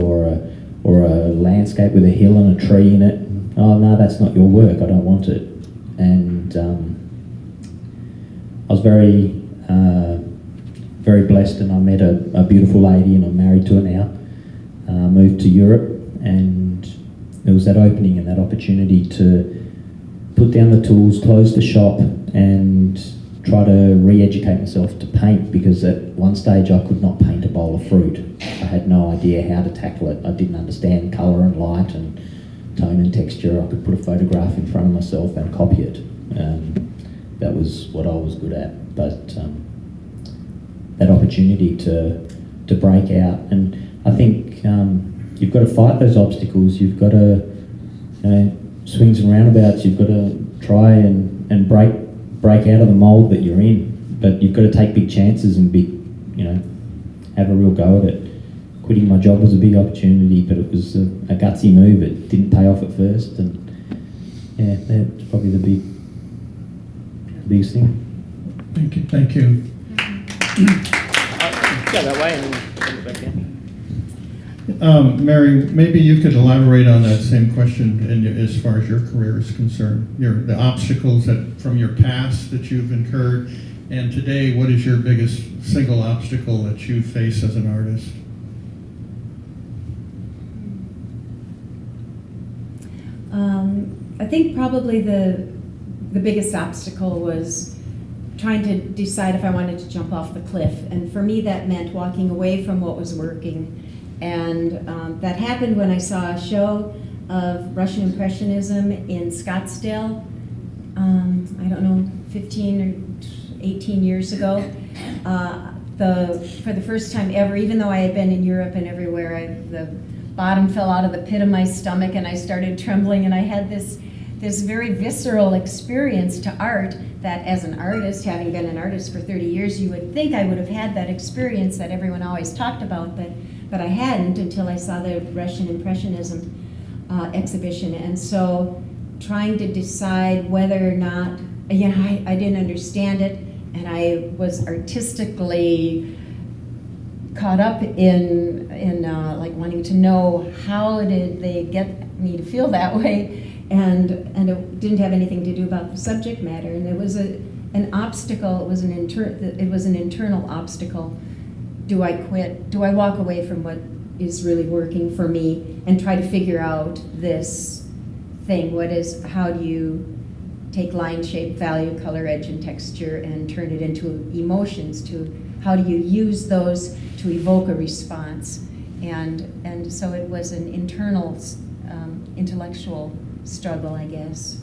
or a landscape with a hill and a tree in it, oh no, that's not your work, I don't want it. And I was very blessed, and I met a beautiful lady, and I'm married to her now. Moved to Europe, and there was that opening and that opportunity to put down the tools, close the shop, and try to re-educate myself to paint, because at one stage I could not paint a bowl of fruit. I had no idea how to tackle it. I didn't understand colour and light and tone and texture. I could put a photograph in front of myself and copy it. That was what I was good at. But that opportunity to break out, and I think you've got to fight those obstacles. You've got to, swings and roundabouts, you've got to try and break out of the mold that you're in. But you've got to take big chances and have a real go at it. Quitting my job was a big opportunity, but it was a gutsy move. It didn't pay off at first, and yeah, that's probably the biggest thing. Thank you. Thank you. Go that way and then bring it back in. Mary, maybe you could elaborate on that same question as far as your career is concerned. The obstacles from your past that you've incurred, and today, what is your biggest single obstacle that you face as an artist? I think probably the biggest obstacle was trying to decide if I wanted to jump off the cliff. And for me, that meant walking away from what was working. And that happened when I saw a show of Russian Impressionism in Scottsdale, I don't know, 15 or 18 years ago. For the first time ever, even though I had been in Europe and everywhere, the bottom fell out of the pit of my stomach and I started trembling, and I had this very visceral experience to art that, as an artist, having been an artist for 30 years, you would think I would have had that experience that everyone always talked about, but I hadn't until I saw the Russian Impressionism exhibition. And so trying to decide whether or not, I didn't understand it, and I was artistically caught up in like wanting to know how did they get me to feel that way, and it didn't have anything to do about the subject matter, and it was an obstacle. It was an internal obstacle. Do I quit? Do I walk away from what is really working for me and try to figure out this thing? How do you take line, shape, value, color, edge, and texture and turn it into emotions? How do you use those to evoke a response? And so it was an internal intellectual struggle, I guess,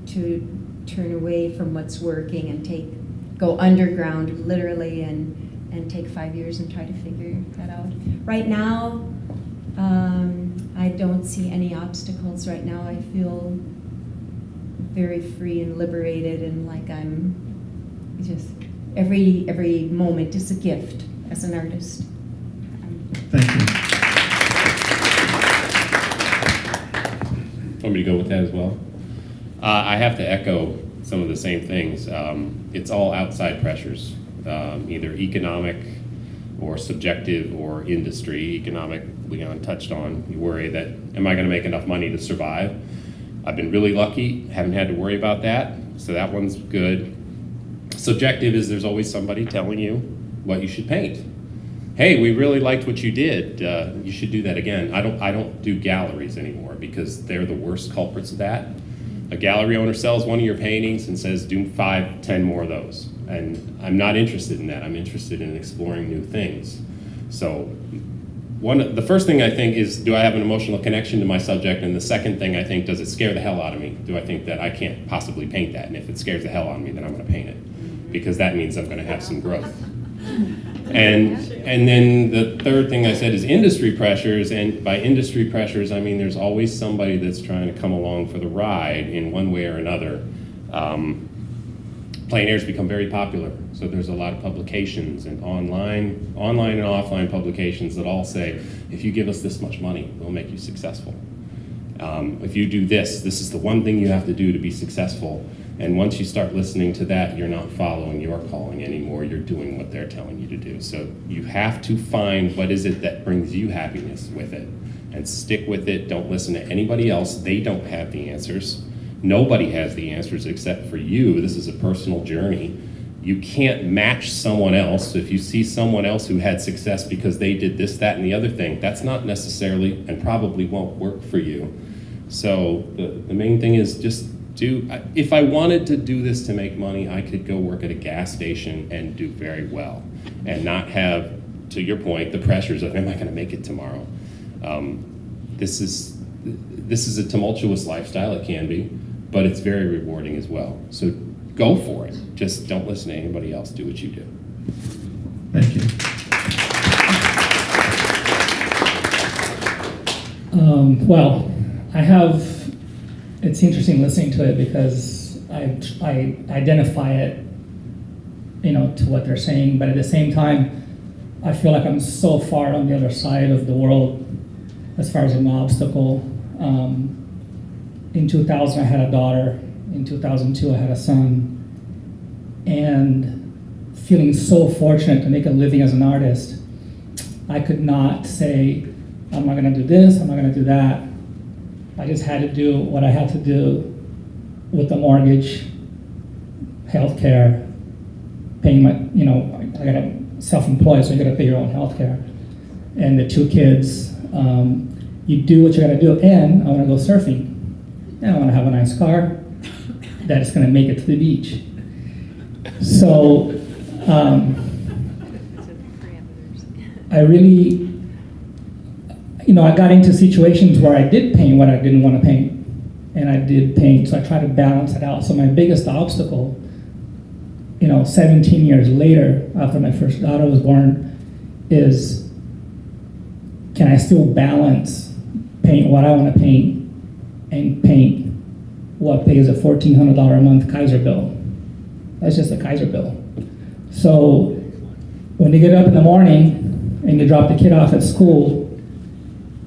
to turn away from what's working and go underground, literally, and take 5 years and try to figure that out. Right now, I don't see any obstacles right now. I feel very free and liberated, and like I'm just, every moment is a gift as an artist. Thank you. Want me to go with that as well? I have to echo some of the same things. It's all outside pressures, either economic or subjective or industry. Economic, Leon touched on. You worry that, am I going to make enough money to survive? I've been really lucky, haven't had to worry about that, so that one's good. Subjective is there's always somebody telling you what you should paint. Hey, we really liked what you did. You should do that again. I don't do galleries anymore because they're the worst culprits of that. A gallery owner sells one of your paintings and says, do 5, 10 more of those. And I'm not interested in that. I'm interested in exploring new things. So the first thing I think is, do I have an emotional connection to my subject? And the second thing I think, does it scare the hell out of me? Do I think that I can't possibly paint that? And if it scares the hell out of me, then I'm going to paint it, because that means I'm going to have some growth. And then the third thing I said is industry pressures, and by industry pressures I mean there's always somebody that's trying to come along for the ride in one way or another. Plein air's become very popular, so there's a lot of publications and online and offline publications that all say, if you give us this much money, we'll make you successful. If you do this is the one thing you have to do to be successful. And once you start listening to that, you're not following your calling anymore, you're doing what they're telling you to do. So you have to find what is it that brings you happiness with it, and stick with it. Don't listen to anybody else. They don't have the answers. Nobody has the answers except for you. This is a personal journey. You can't match someone else. If you see someone else who had success because they did this, that, and the other thing, that's not necessarily and probably won't work for you. So the main thing is just if I wanted to do this to make money, I could go work at a gas station and do very well and not have, to your point, the pressures of, am I going to make it tomorrow? This is a tumultuous lifestyle, it can be, but it's very rewarding as well. So go for it. Just don't listen to anybody else. Do what you do. Thank you. Well, I have it's interesting listening to it because I identify it, to what they're saying, but at the same time, I feel like I'm so far on the other side of the world as far as an obstacle. In 2000, I had a daughter. In 2002, I had a son. And feeling so fortunate to make a living as an artist, I could not say, I'm not going to do this, I'm not going to do that. I just had to do what I had to do with the mortgage, healthcare, paying my, I got a self-employed, so you got to pay your own healthcare. And the 2 kids, you do what you got to do. And I want to go surfing. And I want to have a nice car that's going to make it to the beach. So I really, I got into situations where I did paint what I didn't want to paint. And I did paint, so I tried to balance it out. So my biggest obstacle, 17 years later, after my first daughter was born, is can I still balance paint what I want to paint and paint what pays a $1,400 a month Kaiser bill? That's just a Kaiser bill. So when you get up in the morning and you drop the kid off at school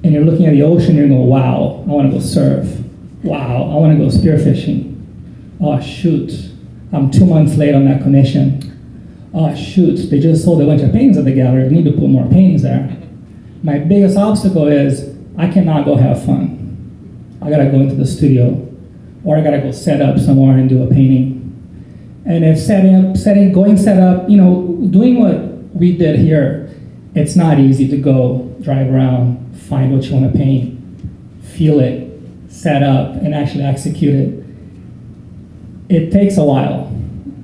and you're looking at the ocean, you're going, wow, I want to go surf. Wow, I want to go spearfishing. Oh, shoot, I'm 2 months late on that commission. Oh, shoot, they just sold a bunch of paintings at the gallery. I need to put more paintings there. My biggest obstacle is I cannot go have fun. I got to go into the studio, or I got to go set up somewhere and do a painting. And if doing what we did here, it's not easy to go drive around, find what you want to paint, feel it, set up, and actually execute it. It takes a while.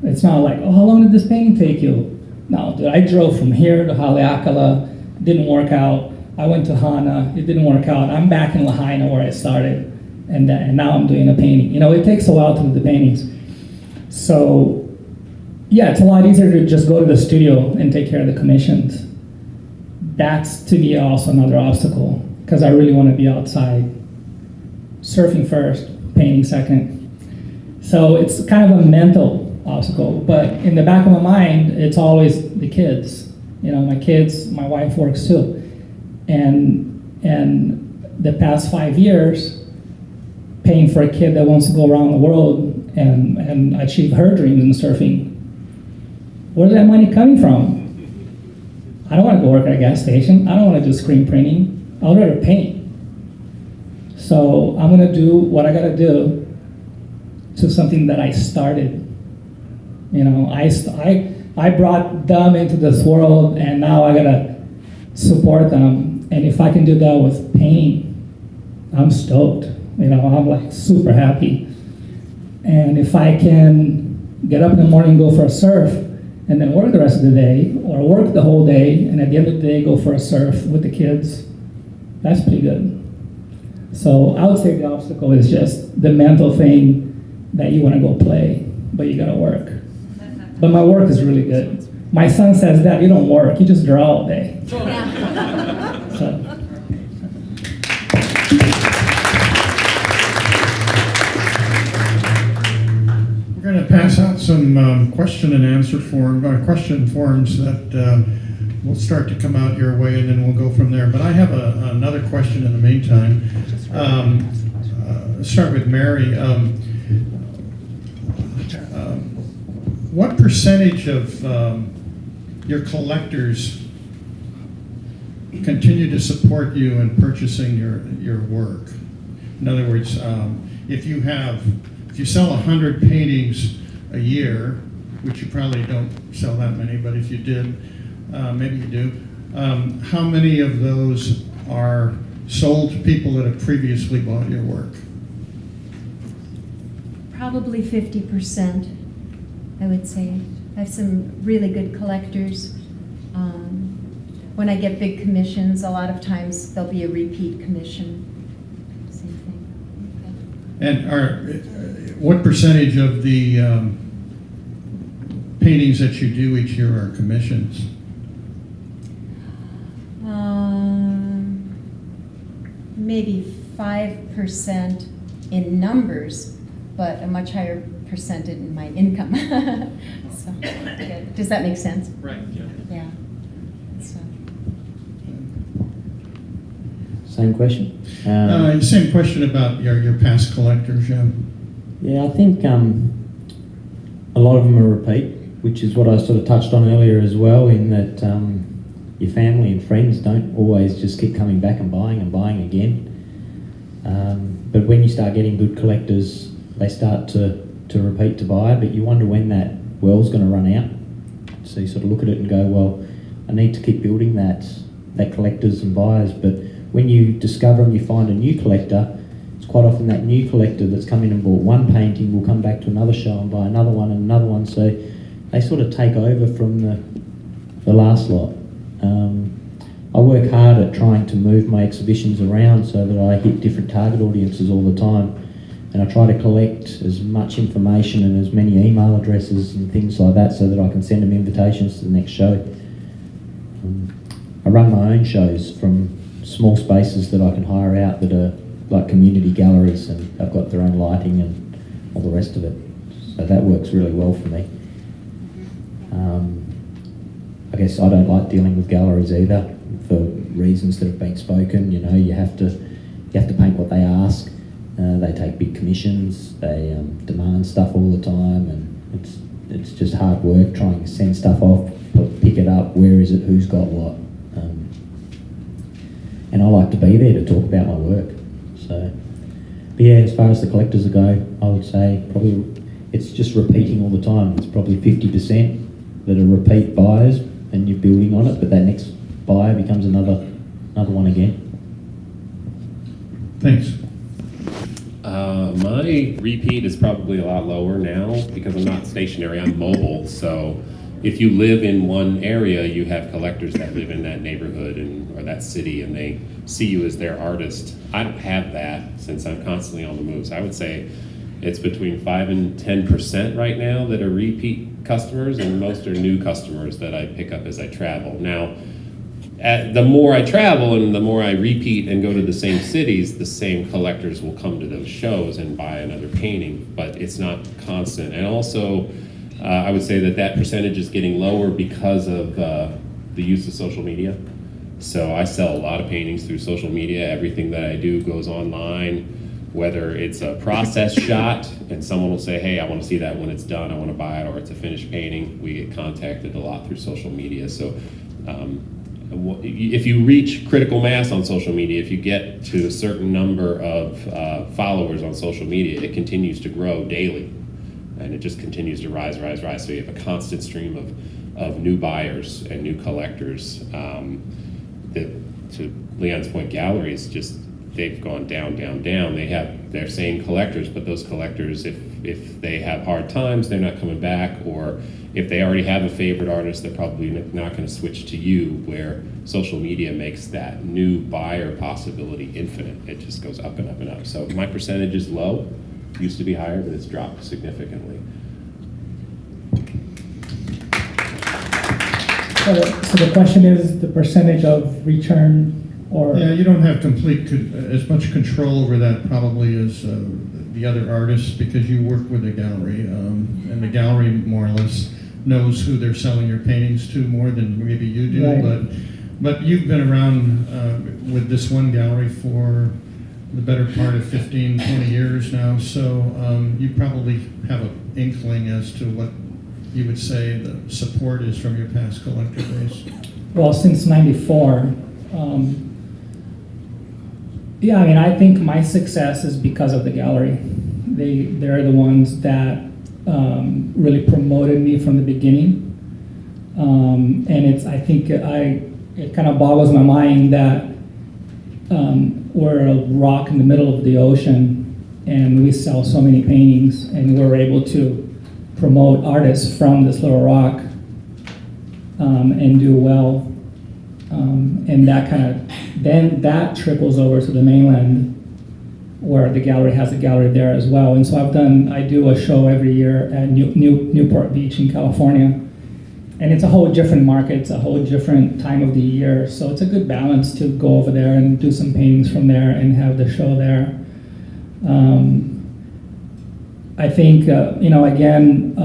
It's not like, oh, how long did this painting take you? No, dude, I drove from here to Haleakala, didn't work out. I went to Hana, it didn't work out. I'm back in Lahaina where I started, and now I'm doing a painting. It takes a while to do the paintings. So, yeah, it's a lot easier to just go to the studio and take care of the commissions. That's, to me, also another obstacle, because I really want to be outside. Surfing first, painting second. So it's kind of a mental obstacle, but in the back of my mind, it's always the kids. My kids, my wife works too. And the past 5 years, paying for a kid that wants to go around the world and achieve her dreams in surfing, where's that money coming from? I don't want to go work at a gas station. I don't want to do screen printing. I'd rather paint. So I'm going to do what I got to do to something that I started. I brought them into this world, and now I got to support them. And if I can do that with paint, I'm stoked. I'm like super happy. And if I can get up in the morning, go for a surf, and then work the rest of the day, or work the whole day, and at the end of the day, go for a surf with the kids, that's pretty good. So I would say the obstacle is just the mental thing that you want to go play, but you got to work. But my work is really good. My son says that you don't work, you just draw all day. So. We're going to pass out some question and answer question forms that will start to come out your way, and then we'll go from there. But I have another question in the meantime. Let's start with Mary. What percentage of your collectors continue to support you in purchasing your work? In other words, if you sell 100 paintings a year, which you probably don't sell that many, but if you did, maybe you do, how many of those are sold to people that have previously bought your work? Probably 50%, I would say. I have some really good collectors. When I get big commissions, a lot of times there'll be a repeat commission. Same thing. And what percentage of the paintings that you do each year are commissions? Maybe 5%, in numbers, but a much higher percentage in my income. So, good. Does that make sense? Right, yeah. Yeah. So. Same question. Same question about your past collectors, yeah. Yeah, I think a lot of them are repeat, which is what I sort of touched on earlier as well, in that your family and friends don't always just keep coming back and buying again. But when you start getting good collectors, they start to repeat to buy, but you wonder when that well's going to run out. So you sort of look at it and go, well, I need to keep building that collectors and buyers. But when you discover and you find a new collector, it's quite often that new collector that's come in and bought one painting will come back to another show and buy another one and another one. So they sort of take over from the last lot. I work hard at trying to move my exhibitions around so that I hit different target audiences all the time. And I try to collect as much information and as many email addresses and things like that so that I can send them invitations to the next show. I run my own shows from small spaces that I can hire out that are like community galleries, and I've got their own lighting and all the rest of it. So that works really well for me. I guess I don't like dealing with galleries either for reasons that have been spoken. You know, you have to paint what they ask. They take big commissions. They demand stuff all the time, and it's just hard work trying to send stuff off, pick it up. Where is it? Who's got what? And I like to be there to talk about my work. So, but yeah, as far as the collectors go, I would say probably it's just repeating all the time. It's probably 50% that are repeat buyers, and you're building on it, but that next buyer becomes another one again. Thanks. My repeat is probably a lot lower now because I'm not stationary, I'm mobile. So if you live in one area, you have collectors that live in that neighborhood or that city, and they see you as their artist. I don't have that since I'm constantly on the move. So I would say it's between 5 and 10% right now that are repeat customers, and most are new customers that I pick up as I travel. Now, the more I travel and the more I repeat and go to the same cities, the same collectors will come to those shows and buy another painting, but it's not constant. And also, I would say that percentage is getting lower because of the use of social media. So I sell a lot of paintings through social media. Everything that I do goes online, whether it's a process shot and someone will say, hey, I want to see that when it's done, I want to buy it, or it's a finished painting. We get contacted a lot through social media. So if you reach critical mass on social media, if you get to a certain number of followers on social media, it continues to grow daily, and it just continues to rise. So you have a constant stream of new buyers and new collectors. To Leon's point, galleries they've gone down. They have their same collectors, but those collectors, if they have hard times, they're not coming back, or if they already have a favorite artist, they're probably not going to switch to you, where social media makes that new buyer possibility infinite. It just goes up and up and up. So my percentage is low. It used to be higher, but it's dropped significantly. So the question is the percentage of return, or Yeah, you don't have as much control over that probably as the other artists, because you work with a gallery, and the gallery more or less knows who they're selling your paintings to more than maybe you do. Right. But you've been around with this one gallery for the better part of 15, 20 years now, so you probably have an inkling as to what you would say the support is from your past collector base. well, since '94. Yeah, I mean, I think my success is because of the gallery. They're the ones that really promoted me from the beginning, and I think it kind of boggles my mind that we're a rock in the middle of the ocean, and we sell so many paintings, and we're able to promote artists from this little rock and do well. And that trickles over to the mainland, where the gallery has a gallery there as well. And so I do a show every year at Newport Beach in California. And it's a whole different market, it's a whole different time of the year. So it's a good balance to go over there and do some paintings from there and have the show there. I think, again,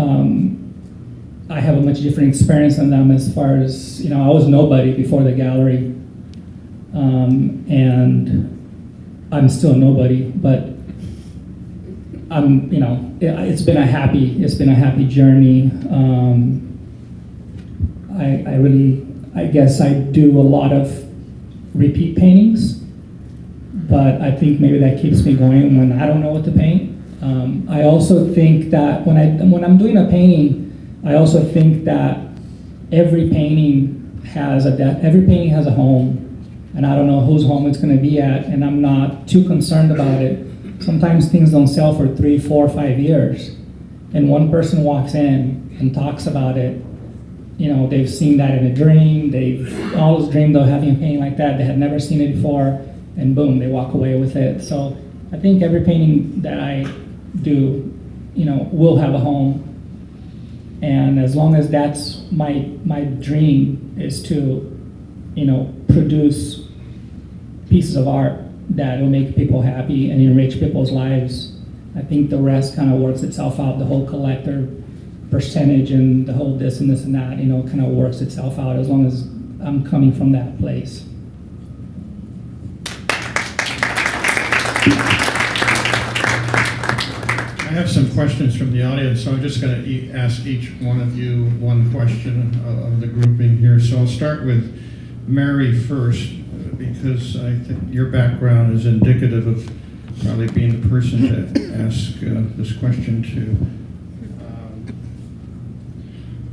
I have a much different experience than them as far as, I was nobody before the gallery. And I'm still nobody, but it's been a happy journey. I guess I do a lot of repeat paintings, but I think maybe that keeps me going when I don't know what to paint. I also think that when I'm doing a painting, I also think that every painting has a home, and I don't know whose home it's going to be at, and I'm not too concerned about it. Sometimes things don't sell for 3, 4, 5 years, and one person walks in and talks about it. They've seen that in a dream. They've always dreamed of having a painting like that. They had never seen it before, and boom, they walk away with it. So I think every painting that I do, will have a home. And as long as that's my dream is to, produce pieces of art that will make people happy and enrich people's lives, I think the rest kind of works itself out. The whole collector percentage and the whole this and that, kind of works itself out as long as I'm coming from that place. I have some questions from the audience, so I'm just going to ask each one of you one question of the grouping here. So I'll start with Mary first, because I think your background is indicative of probably being the person to ask this question to.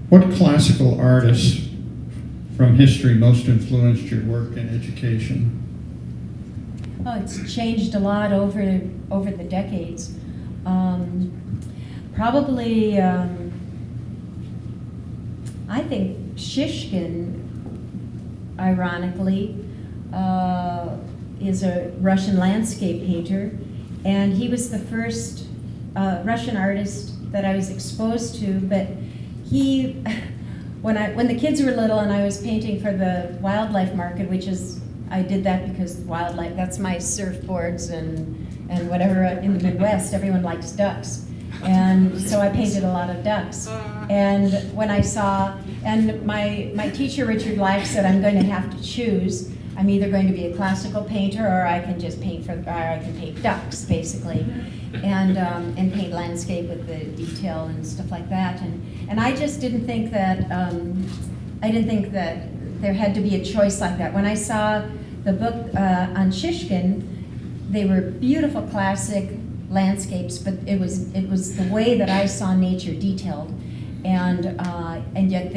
What classical artists from history most influenced your work in education? Oh, it's changed a lot over the decades. Probably, I think Discussionn, ironically, is a Russian landscape painter, and he was the first Russian artist that I was exposed to. But he, when the kids were little and I was painting for the wildlife market, which is, I did that because wildlife, that's my surfboards and whatever in the Midwest, everyone likes ducks. And so I painted a lot of ducks. And when I saw, and my teacher, Richard Black, said I'm going to have to choose. I'm either going to be a classical painter or I can just paint ducks, basically. And paint landscape with the detail and stuff like that. And I just didn't think that, there had to be a choice like that. When I saw the book on Discussionn, they were beautiful classic landscapes, but it was the way that I saw nature detailed, and yet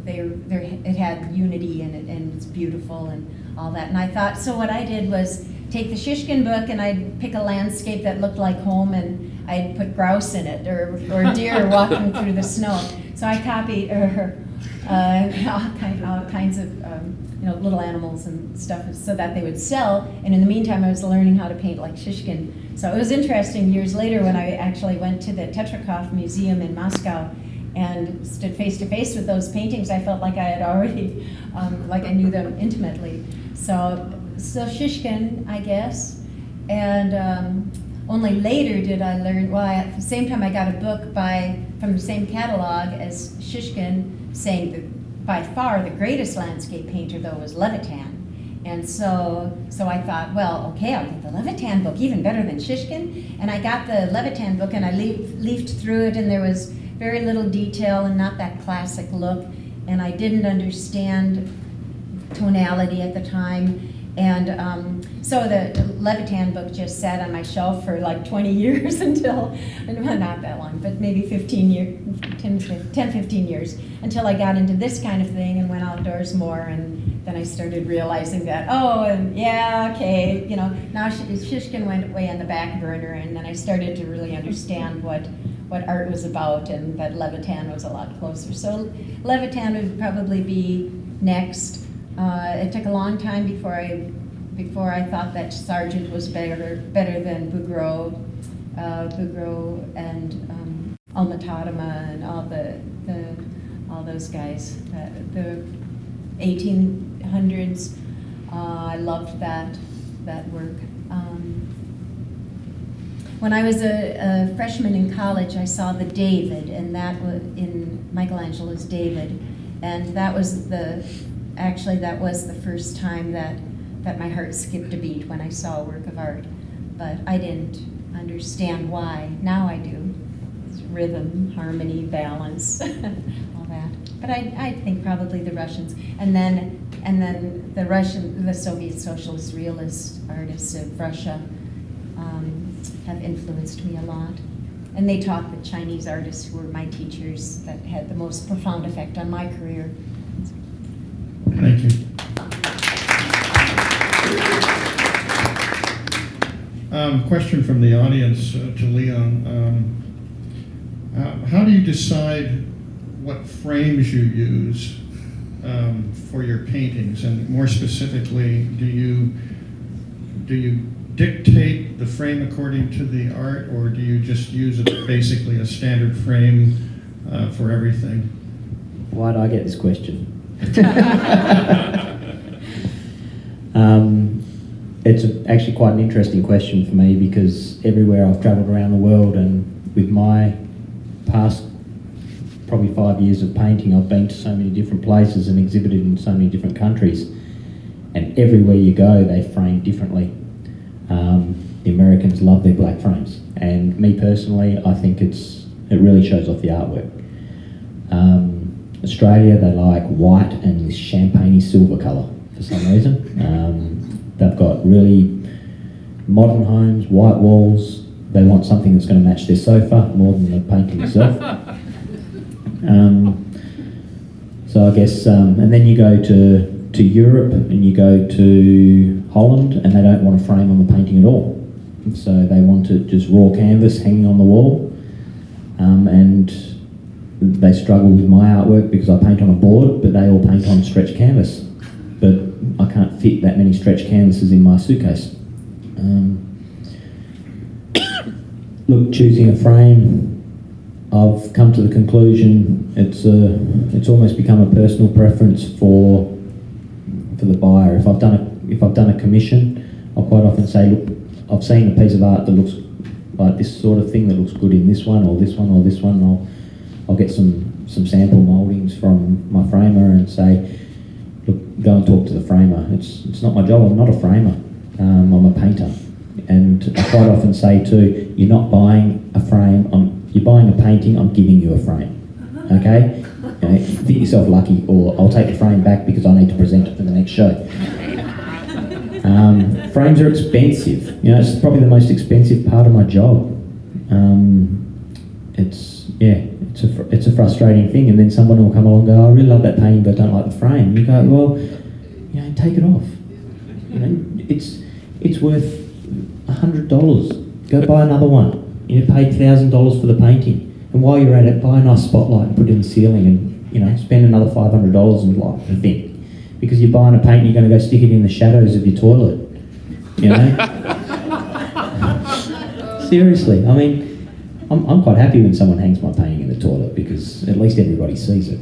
it had unity in it, and it's beautiful and all that. And I thought, so what I did was take the Discussionn book and I'd pick a landscape that looked like home, and I'd put grouse in it or deer walking through the snow. So I copied all kinds of little animals and stuff so that they would sell. And in the meantime, I was learning how to paint like Discussionn. So it was interesting years later when I actually went to the Tetrakov Museum in Moscow and stood face to face with those paintings. I felt like I had already, like I knew them intimately. So Discussionn, I guess. And only later did I learn, well, at the same time I got a book from the same catalog as Discussionn saying that by far the greatest landscape painter, though, was Levitan. And so I thought, well, okay, I'll get the Levitan book, even better than Discussionn. And I got the Levitan book and I leafed through it, and there was very little detail and not that classic look. And I didn't understand tonality at the time. And so the Levitan book just sat on my shelf for like 20 years until, well, not that long, but maybe 10, 15 years, until I got into this kind of thing and went outdoors more. And then I started realizing that, now Discussionn went way on the back burner, and then I started to really understand what art was about, and that Levitan was a lot closer. So Levitan would probably be next. It took a long time before I thought that Sargent was better than Bouguereau and Alma-Tadema and all those guys. The 1800s, I loved that work. When I was a freshman in college, I saw the David, and that was in Michelangelo's David, and that was the first time that my heart skipped a beat when I saw a work of art. But I didn't understand why. Now I do. It's rhythm, harmony, balance, all that. But I think probably the Russians, and then the Soviet socialist realist artists of Russia have influenced me a lot. And they taught the Chinese artists who were my teachers that had the most profound effect on my career. Thank you. Question from the audience to Leon. How do you decide what frames you use for your paintings? And more specifically, do you dictate the frame according to the art, or do you just use basically a standard frame for everything? Why do I get this question? It's actually quite an interesting question for me, because everywhere I've travelled around the world, and with my past probably 5 years of painting, I've been to so many different places and exhibited in so many different countries, and everywhere you go they frame differently. The Americans love their black frames, and me personally, I think it really shows off the artwork. Australia, they like white and this champagne silver colour for some reason. They've got really modern homes, white walls. They want something that's going to match their sofa more than the painting itself. So I guess, and then you go to Europe and you go to Holland, and they don't want a frame on the painting at all. So they want it just raw canvas hanging on the wall, and they struggle with my artwork because I paint on a board, but they all paint on stretched canvas. But I can't fit that many stretched canvases in my suitcase. Look, choosing a frame, I've come to the conclusion it's almost become a personal preference for the buyer. If I've done a commission, I'll quite often say, look, I've seen a piece of art that looks like this sort of thing that looks good in this one or this one or this one. And I'll get some sample mouldings from my framer and say, look, go and talk to the framer. It's not my job. I'm not a framer. I'm a painter. And I quite often say too, you're not buying a frame. You're buying a painting. I'm giving you a frame. Okay? You know, think yourself lucky, or I'll take the frame back because I need to present it for the next show. Frames are expensive. You know, it's probably the most expensive part of my job. It's a frustrating thing, and then someone will come along and go, I really love that painting but I don't like the frame. You go, well, you know, take it off. You know, it's worth $100. Go buy another one. You paid $1,000 for the painting, and while you're at it, buy a nice spotlight and put it in the ceiling, and you know, spend another $500 and light the thing. Because you're buying a painting, you're going to go stick it in the shadows of your toilet. You know? Seriously, I mean, I'm quite happy when someone hangs my painting in the toilet, because at least everybody sees it.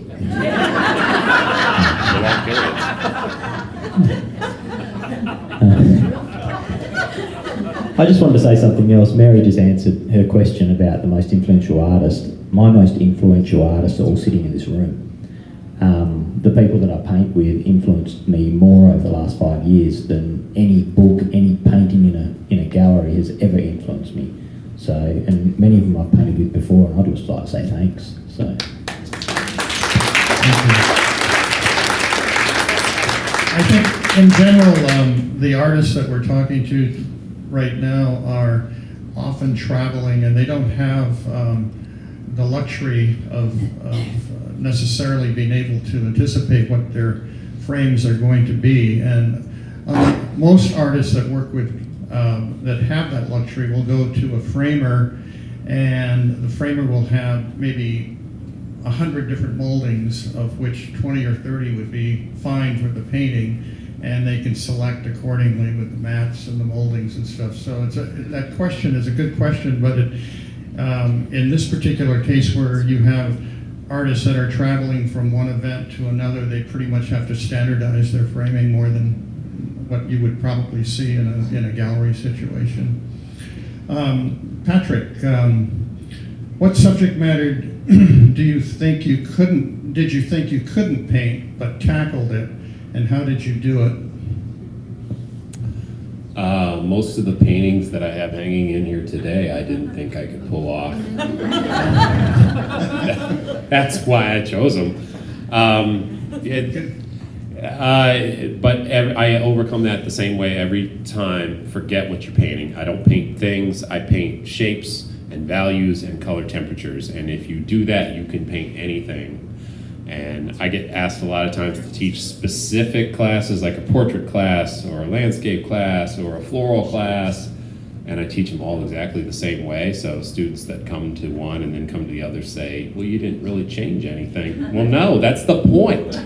I just wanted to say something else. Mary just answered her question about the most influential artist. My most influential artists are all sitting in this room. The people that I paint with influenced me more over the last 5 years than any book, any painting in a gallery has ever influenced me. So, and many of them I've painted with before, and I'd just like to say thanks. So. I think in general, the artists that we're talking to right now are often traveling, and they don't have the luxury of necessarily being able to anticipate what their frames are going to be. And most artists that work with that have that luxury will go to a framer, and the framer will have maybe 100 different moldings, of which 20 or 30 would be fine for the painting, and they can select accordingly with the mats and the moldings and stuff. So that question is a good question, but in this particular case where you have artists that are traveling from one event to another, they pretty much have to standardize their framing more than what you would probably see in a gallery situation. Patrick, what subject matter did you think you couldn't paint but tackled it, and how did you do it? Most of the paintings that I have hanging in here today, I didn't think I could pull off. That's why I chose them. But I overcome that the same way every time. Forget what you're painting. I don't paint things. I paint shapes and values and color temperatures. And if you do that, you can paint anything. And I get asked a lot of times to teach specific classes, like a portrait class or a landscape class or a floral class, and I teach them all exactly the same way. So students that come to one and then come to the other say, well, you didn't really change anything. Well, no, that's the point.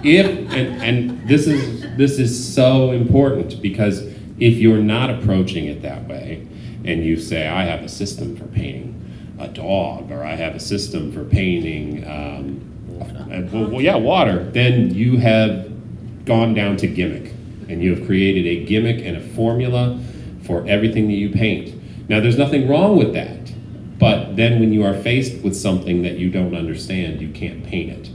And this is so important, because if you're not approaching it that way, and you say, I have a system for painting a dog, or I have a system for painting, water, then you have gone down to gimmick, and you have created a gimmick and a formula for everything that you paint. Now, there's nothing wrong with that, but then when you are faced with something that you don't understand, you can't paint it.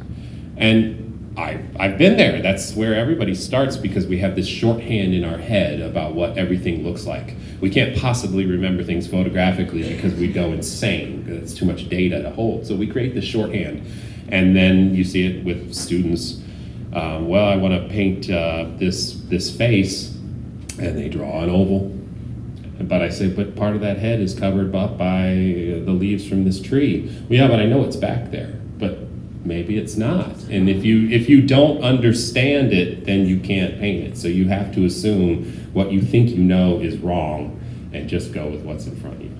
And I've been there. That's where everybody starts, because we have this shorthand in our head about what everything looks like. We can't possibly remember things photographically because we go insane, because it's too much data to hold. So we create this shorthand, and then you see it with students. Well, I want to paint this face, and they draw an oval. But I say, but part of that head is covered up by the leaves from this tree. Well, yeah, but I know it's back there. But maybe it's not. And if you don't understand it, then you can't paint it. So you have to assume what you think you know is wrong and just go with what's in front of you.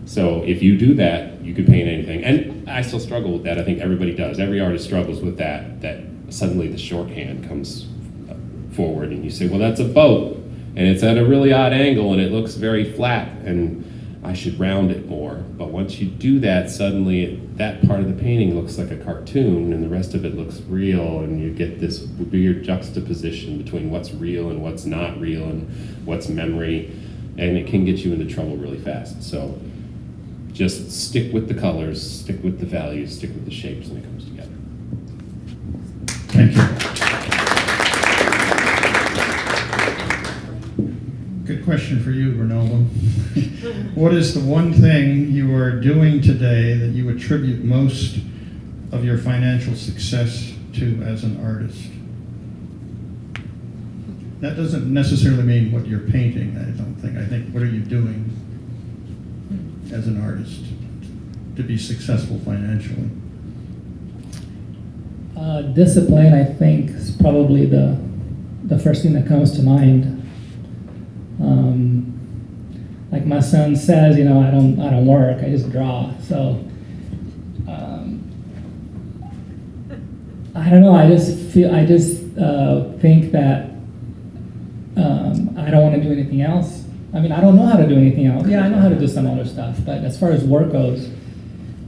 So if you do that, you can paint anything. And I still struggle with that. I think everybody does. Every artist struggles with that suddenly the shorthand comes forward and you say, well, that's a boat, and it's at a really odd angle and it looks very flat, and I should round it more. But once you do that, suddenly that part of the painting looks like a cartoon and the rest of it looks real, and you get this weird juxtaposition between what's real and what's not real and what's memory, and it can get you into trouble really fast. So just stick with the colors, stick with the values, stick with the shapes, and it comes together. Thank you. Good question for you, Ronaldo. What is the one thing you are doing today that you attribute most of your financial success to as an artist? That doesn't necessarily mean what you're painting, I don't think. I think, what are you doing as an artist to be successful financially? Discipline, I think, is probably the first thing that comes to mind. Like my son says, I don't work, I just draw. So I don't know. I just think that I don't want to do anything else. I mean, I don't know how to do anything else. Yeah, I know how to do some other stuff, but as far as work goes,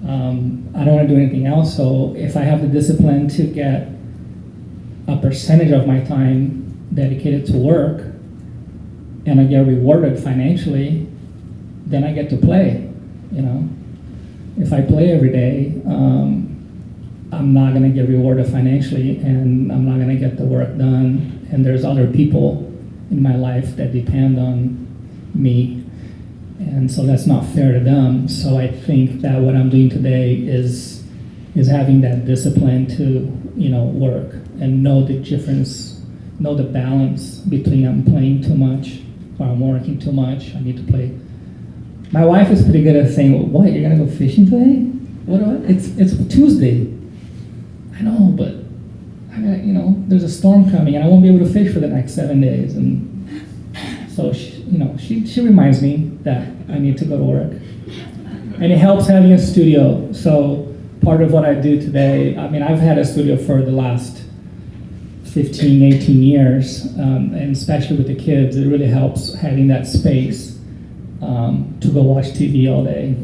I don't want to do anything else. So if I have the discipline to get a percentage of my time dedicated to work, and I get rewarded financially, then I get to play. If I play every day, I'm not going to get rewarded financially, and I'm not going to get the work done. And there's other people in my life that depend on me, and so that's not fair to them. So I think that what I'm doing today is having that discipline to work and know the difference, know the balance between I'm playing too much or I'm working too much. I need to play. My wife is pretty good at saying, "What? You're gonna go fishing today? What? It's Tuesday." I know, but I got, there's a storm coming, and I won't be able to fish for the next 7 days. And so she reminds me that I need to go to work, and it helps having a studio. So part of what I do today, I mean, I've had a studio for the last 15, 18 years, and especially with the kids, it really helps having that space to go watch TV all day.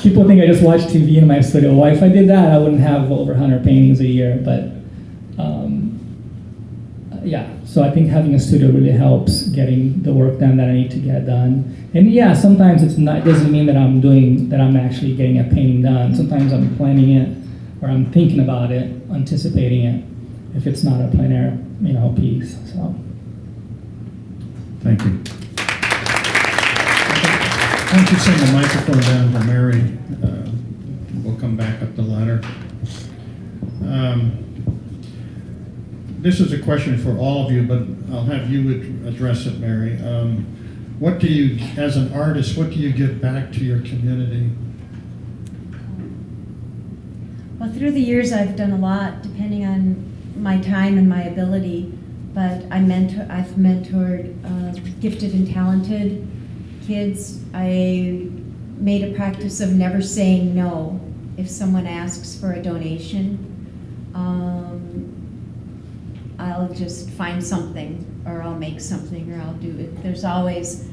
People think I just watch TV in my studio. Well, if I did that, I wouldn't have over 100 paintings a year. But yeah, so I think having a studio really helps getting the work done that I need to get done. And yeah, sometimes it doesn't mean that I'm actually getting a painting done. Sometimes I'm planning it, or I'm thinking about it, anticipating it, if it's not a plein air, piece, so. Thank you. Why don't you send the microphone down to Mary? We'll come back up the ladder. This is a question for all of you, but I'll have you address it, Mary. What do you, as an artist, what do you give back to your community? Well, through the years, I've done a lot, depending on my time and my ability. But I've mentored gifted and talented kids. I made a practice of never saying no if someone asks for a donation. I'll just find something, or I'll make something, or I'll do it. There's always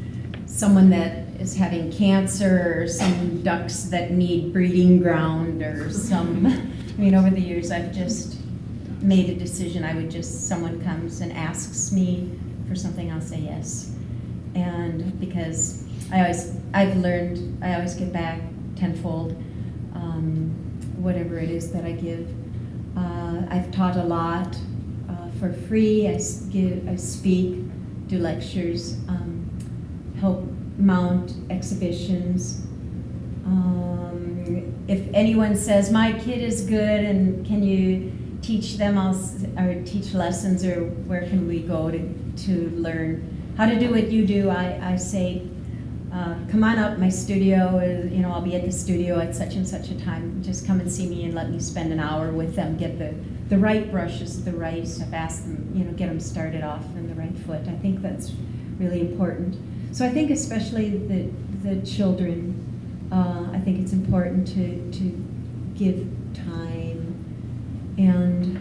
someone that is having cancer, or some ducks that need breeding ground, or over the years I've just made a decision. Someone comes and asks me for something, I'll say yes. And because I've learned, I always get back tenfold, whatever it is that I give. I've taught a lot for free. I speak, do lectures, help mount exhibitions. If anyone says, my kid is good and can you teach them or teach lessons, or where can we go to learn how to do what you do, I say, come on up. My studio is, I'll be at the studio at such and such a time. Just come and see me and let me spend an hour with them, get the right brushes, I've asked them, get them started off in the right foot. I think that's really important. So I think especially the children, I think it's important to give time. And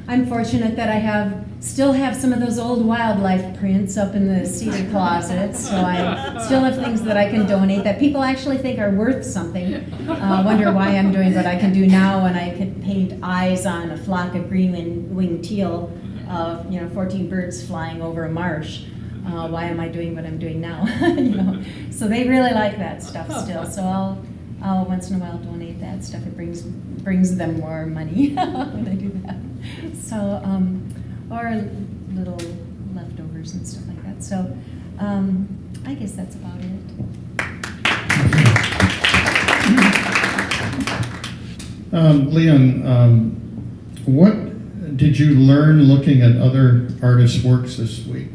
I'm fortunate that I still have some of those old wildlife prints up in the cedar closet, so I still have things that I can donate that people actually think are worth something. Wonder why I'm doing what I can do now, when I could paint eyes on a flock of green-winged teal, 14 birds flying over a marsh. Why am I doing what I'm doing now? So they really like that stuff still. So I'll once in a while donate that stuff. It brings them more money when I do that. So or little leftovers and stuff like that. So I guess that's about it. Leon, what did you learn looking at other artists' works this week?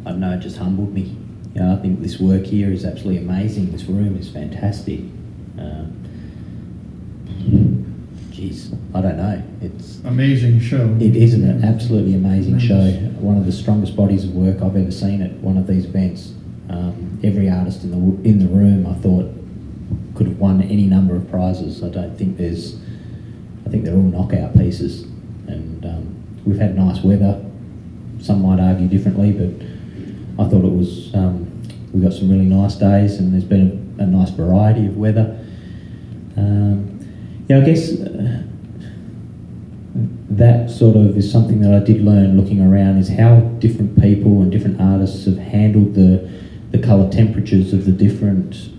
I don't know, it just humbled me. I think this work here is absolutely amazing. This room is fantastic. Geez, I don't know. It's amazing show. It is an absolutely amazing show. One of the strongest bodies of work I've ever seen at one of these events. Every artist in the room, I thought, could have won any number of prizes. I think they're all knockout pieces, and we've had nice weather. Some might argue differently, but I thought it was. We got some really nice days, and there's been a nice variety of weather. I guess that sort of is something that I did learn looking around, is how different people and different artists have handled the colour temperatures of the different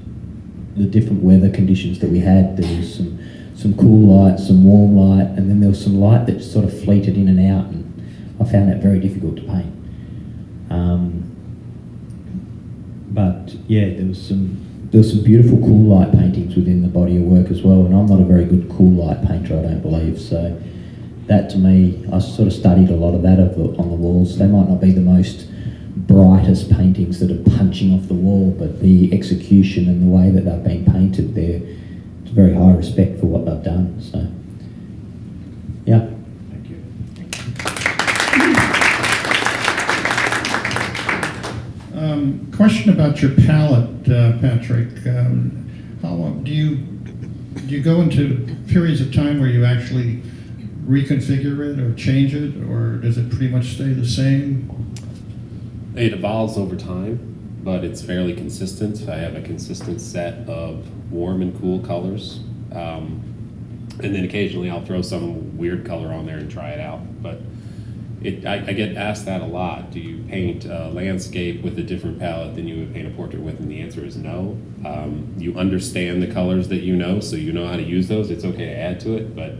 weather conditions that we had. There was some cool light, some warm light, and then there was some light that sort of fleeted in and out, and I found that very difficult to paint. But yeah, there was some beautiful cool light paintings within the body of work as well, and I'm not a very good cool light painter, I don't believe, so that to me, I sort of studied a lot of that on the walls. They might not be the most brightest paintings that are punching off the wall, but the execution and the way that they've been painted, it's very high respect for what they've done, so yeah. Thank you. Question about your palette, Patrick. How long do you go into periods of time where you actually reconfigure it or change it, or does it pretty much stay the same? It evolves over time, but it's fairly consistent. I have a consistent set of warm and cool colors. And then occasionally I'll throw some weird color on there and try it out. But I get asked that a lot. Do you paint a landscape with a different palette than you would paint a portrait with? And the answer is no. You understand the colors that you know, so you know how to use those. It's okay to add to it, but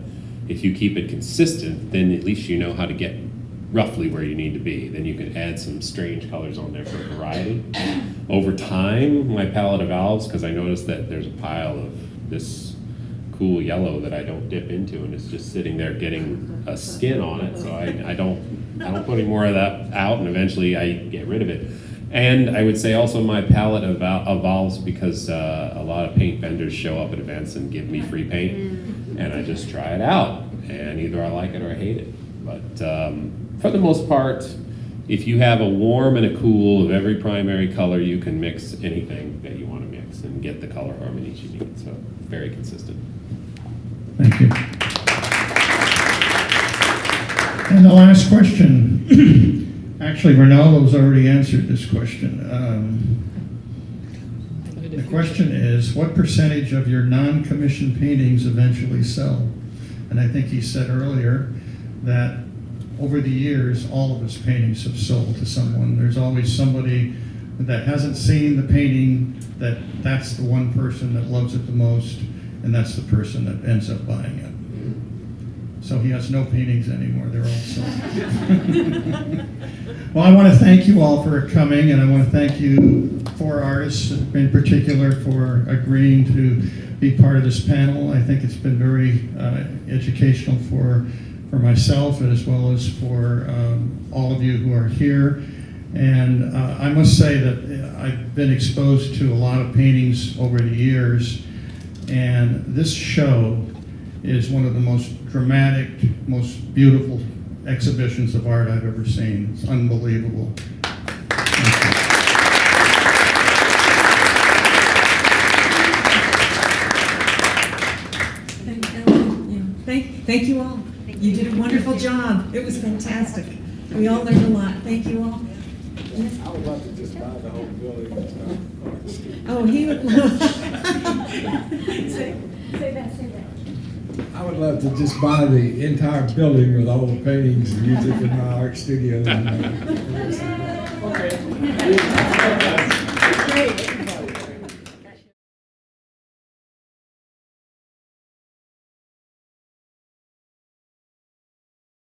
if you keep it consistent, then at least you know how to get roughly where you need to be. Then you can add some strange colors on there for variety. Over time, my palette evolves because I noticed that there's a pile of this cool yellow that I don't dip into, and it's just sitting there getting a skin on it. So I don't put any more of that out, and eventually I get rid of it. And I would say also my palette evolves because a lot of paint vendors show up at events and give me free paint, and I just try it out, and either I like it or I hate it. But for the most part, if you have a warm and a cool of every primary color, you can mix anything that you want to mix and get the color harmonies you need. So very consistent. Thank you. And the last question, actually Ronaldo's already answered this question. The question is, what percentage of your non-commissioned paintings eventually sell? And I think he said earlier that over the years, all of his paintings have sold to someone. There's always somebody that hasn't seen the painting, that's the one person that loves it the most, and that's the person that ends up buying it. So he has no paintings anymore, they're all sold. Well, I want to thank you all for coming, and I want to thank you, 4 artists in particular, for agreeing to be part of this panel. I think it's been very educational for myself as well as for all of you who are here. And I must say that I've been exposed to a lot of paintings over the years, and this show is one of the most dramatic, most beautiful exhibitions of art I've ever seen. It's unbelievable. Thank you all. You did a wonderful job. It was fantastic. We all learned a lot. Thank you all. Yes? I would love to just buy the whole building. Oh, he would love. Say that. I would love to just buy the entire building with all the paintings and use it in my art studio. Okay. Great.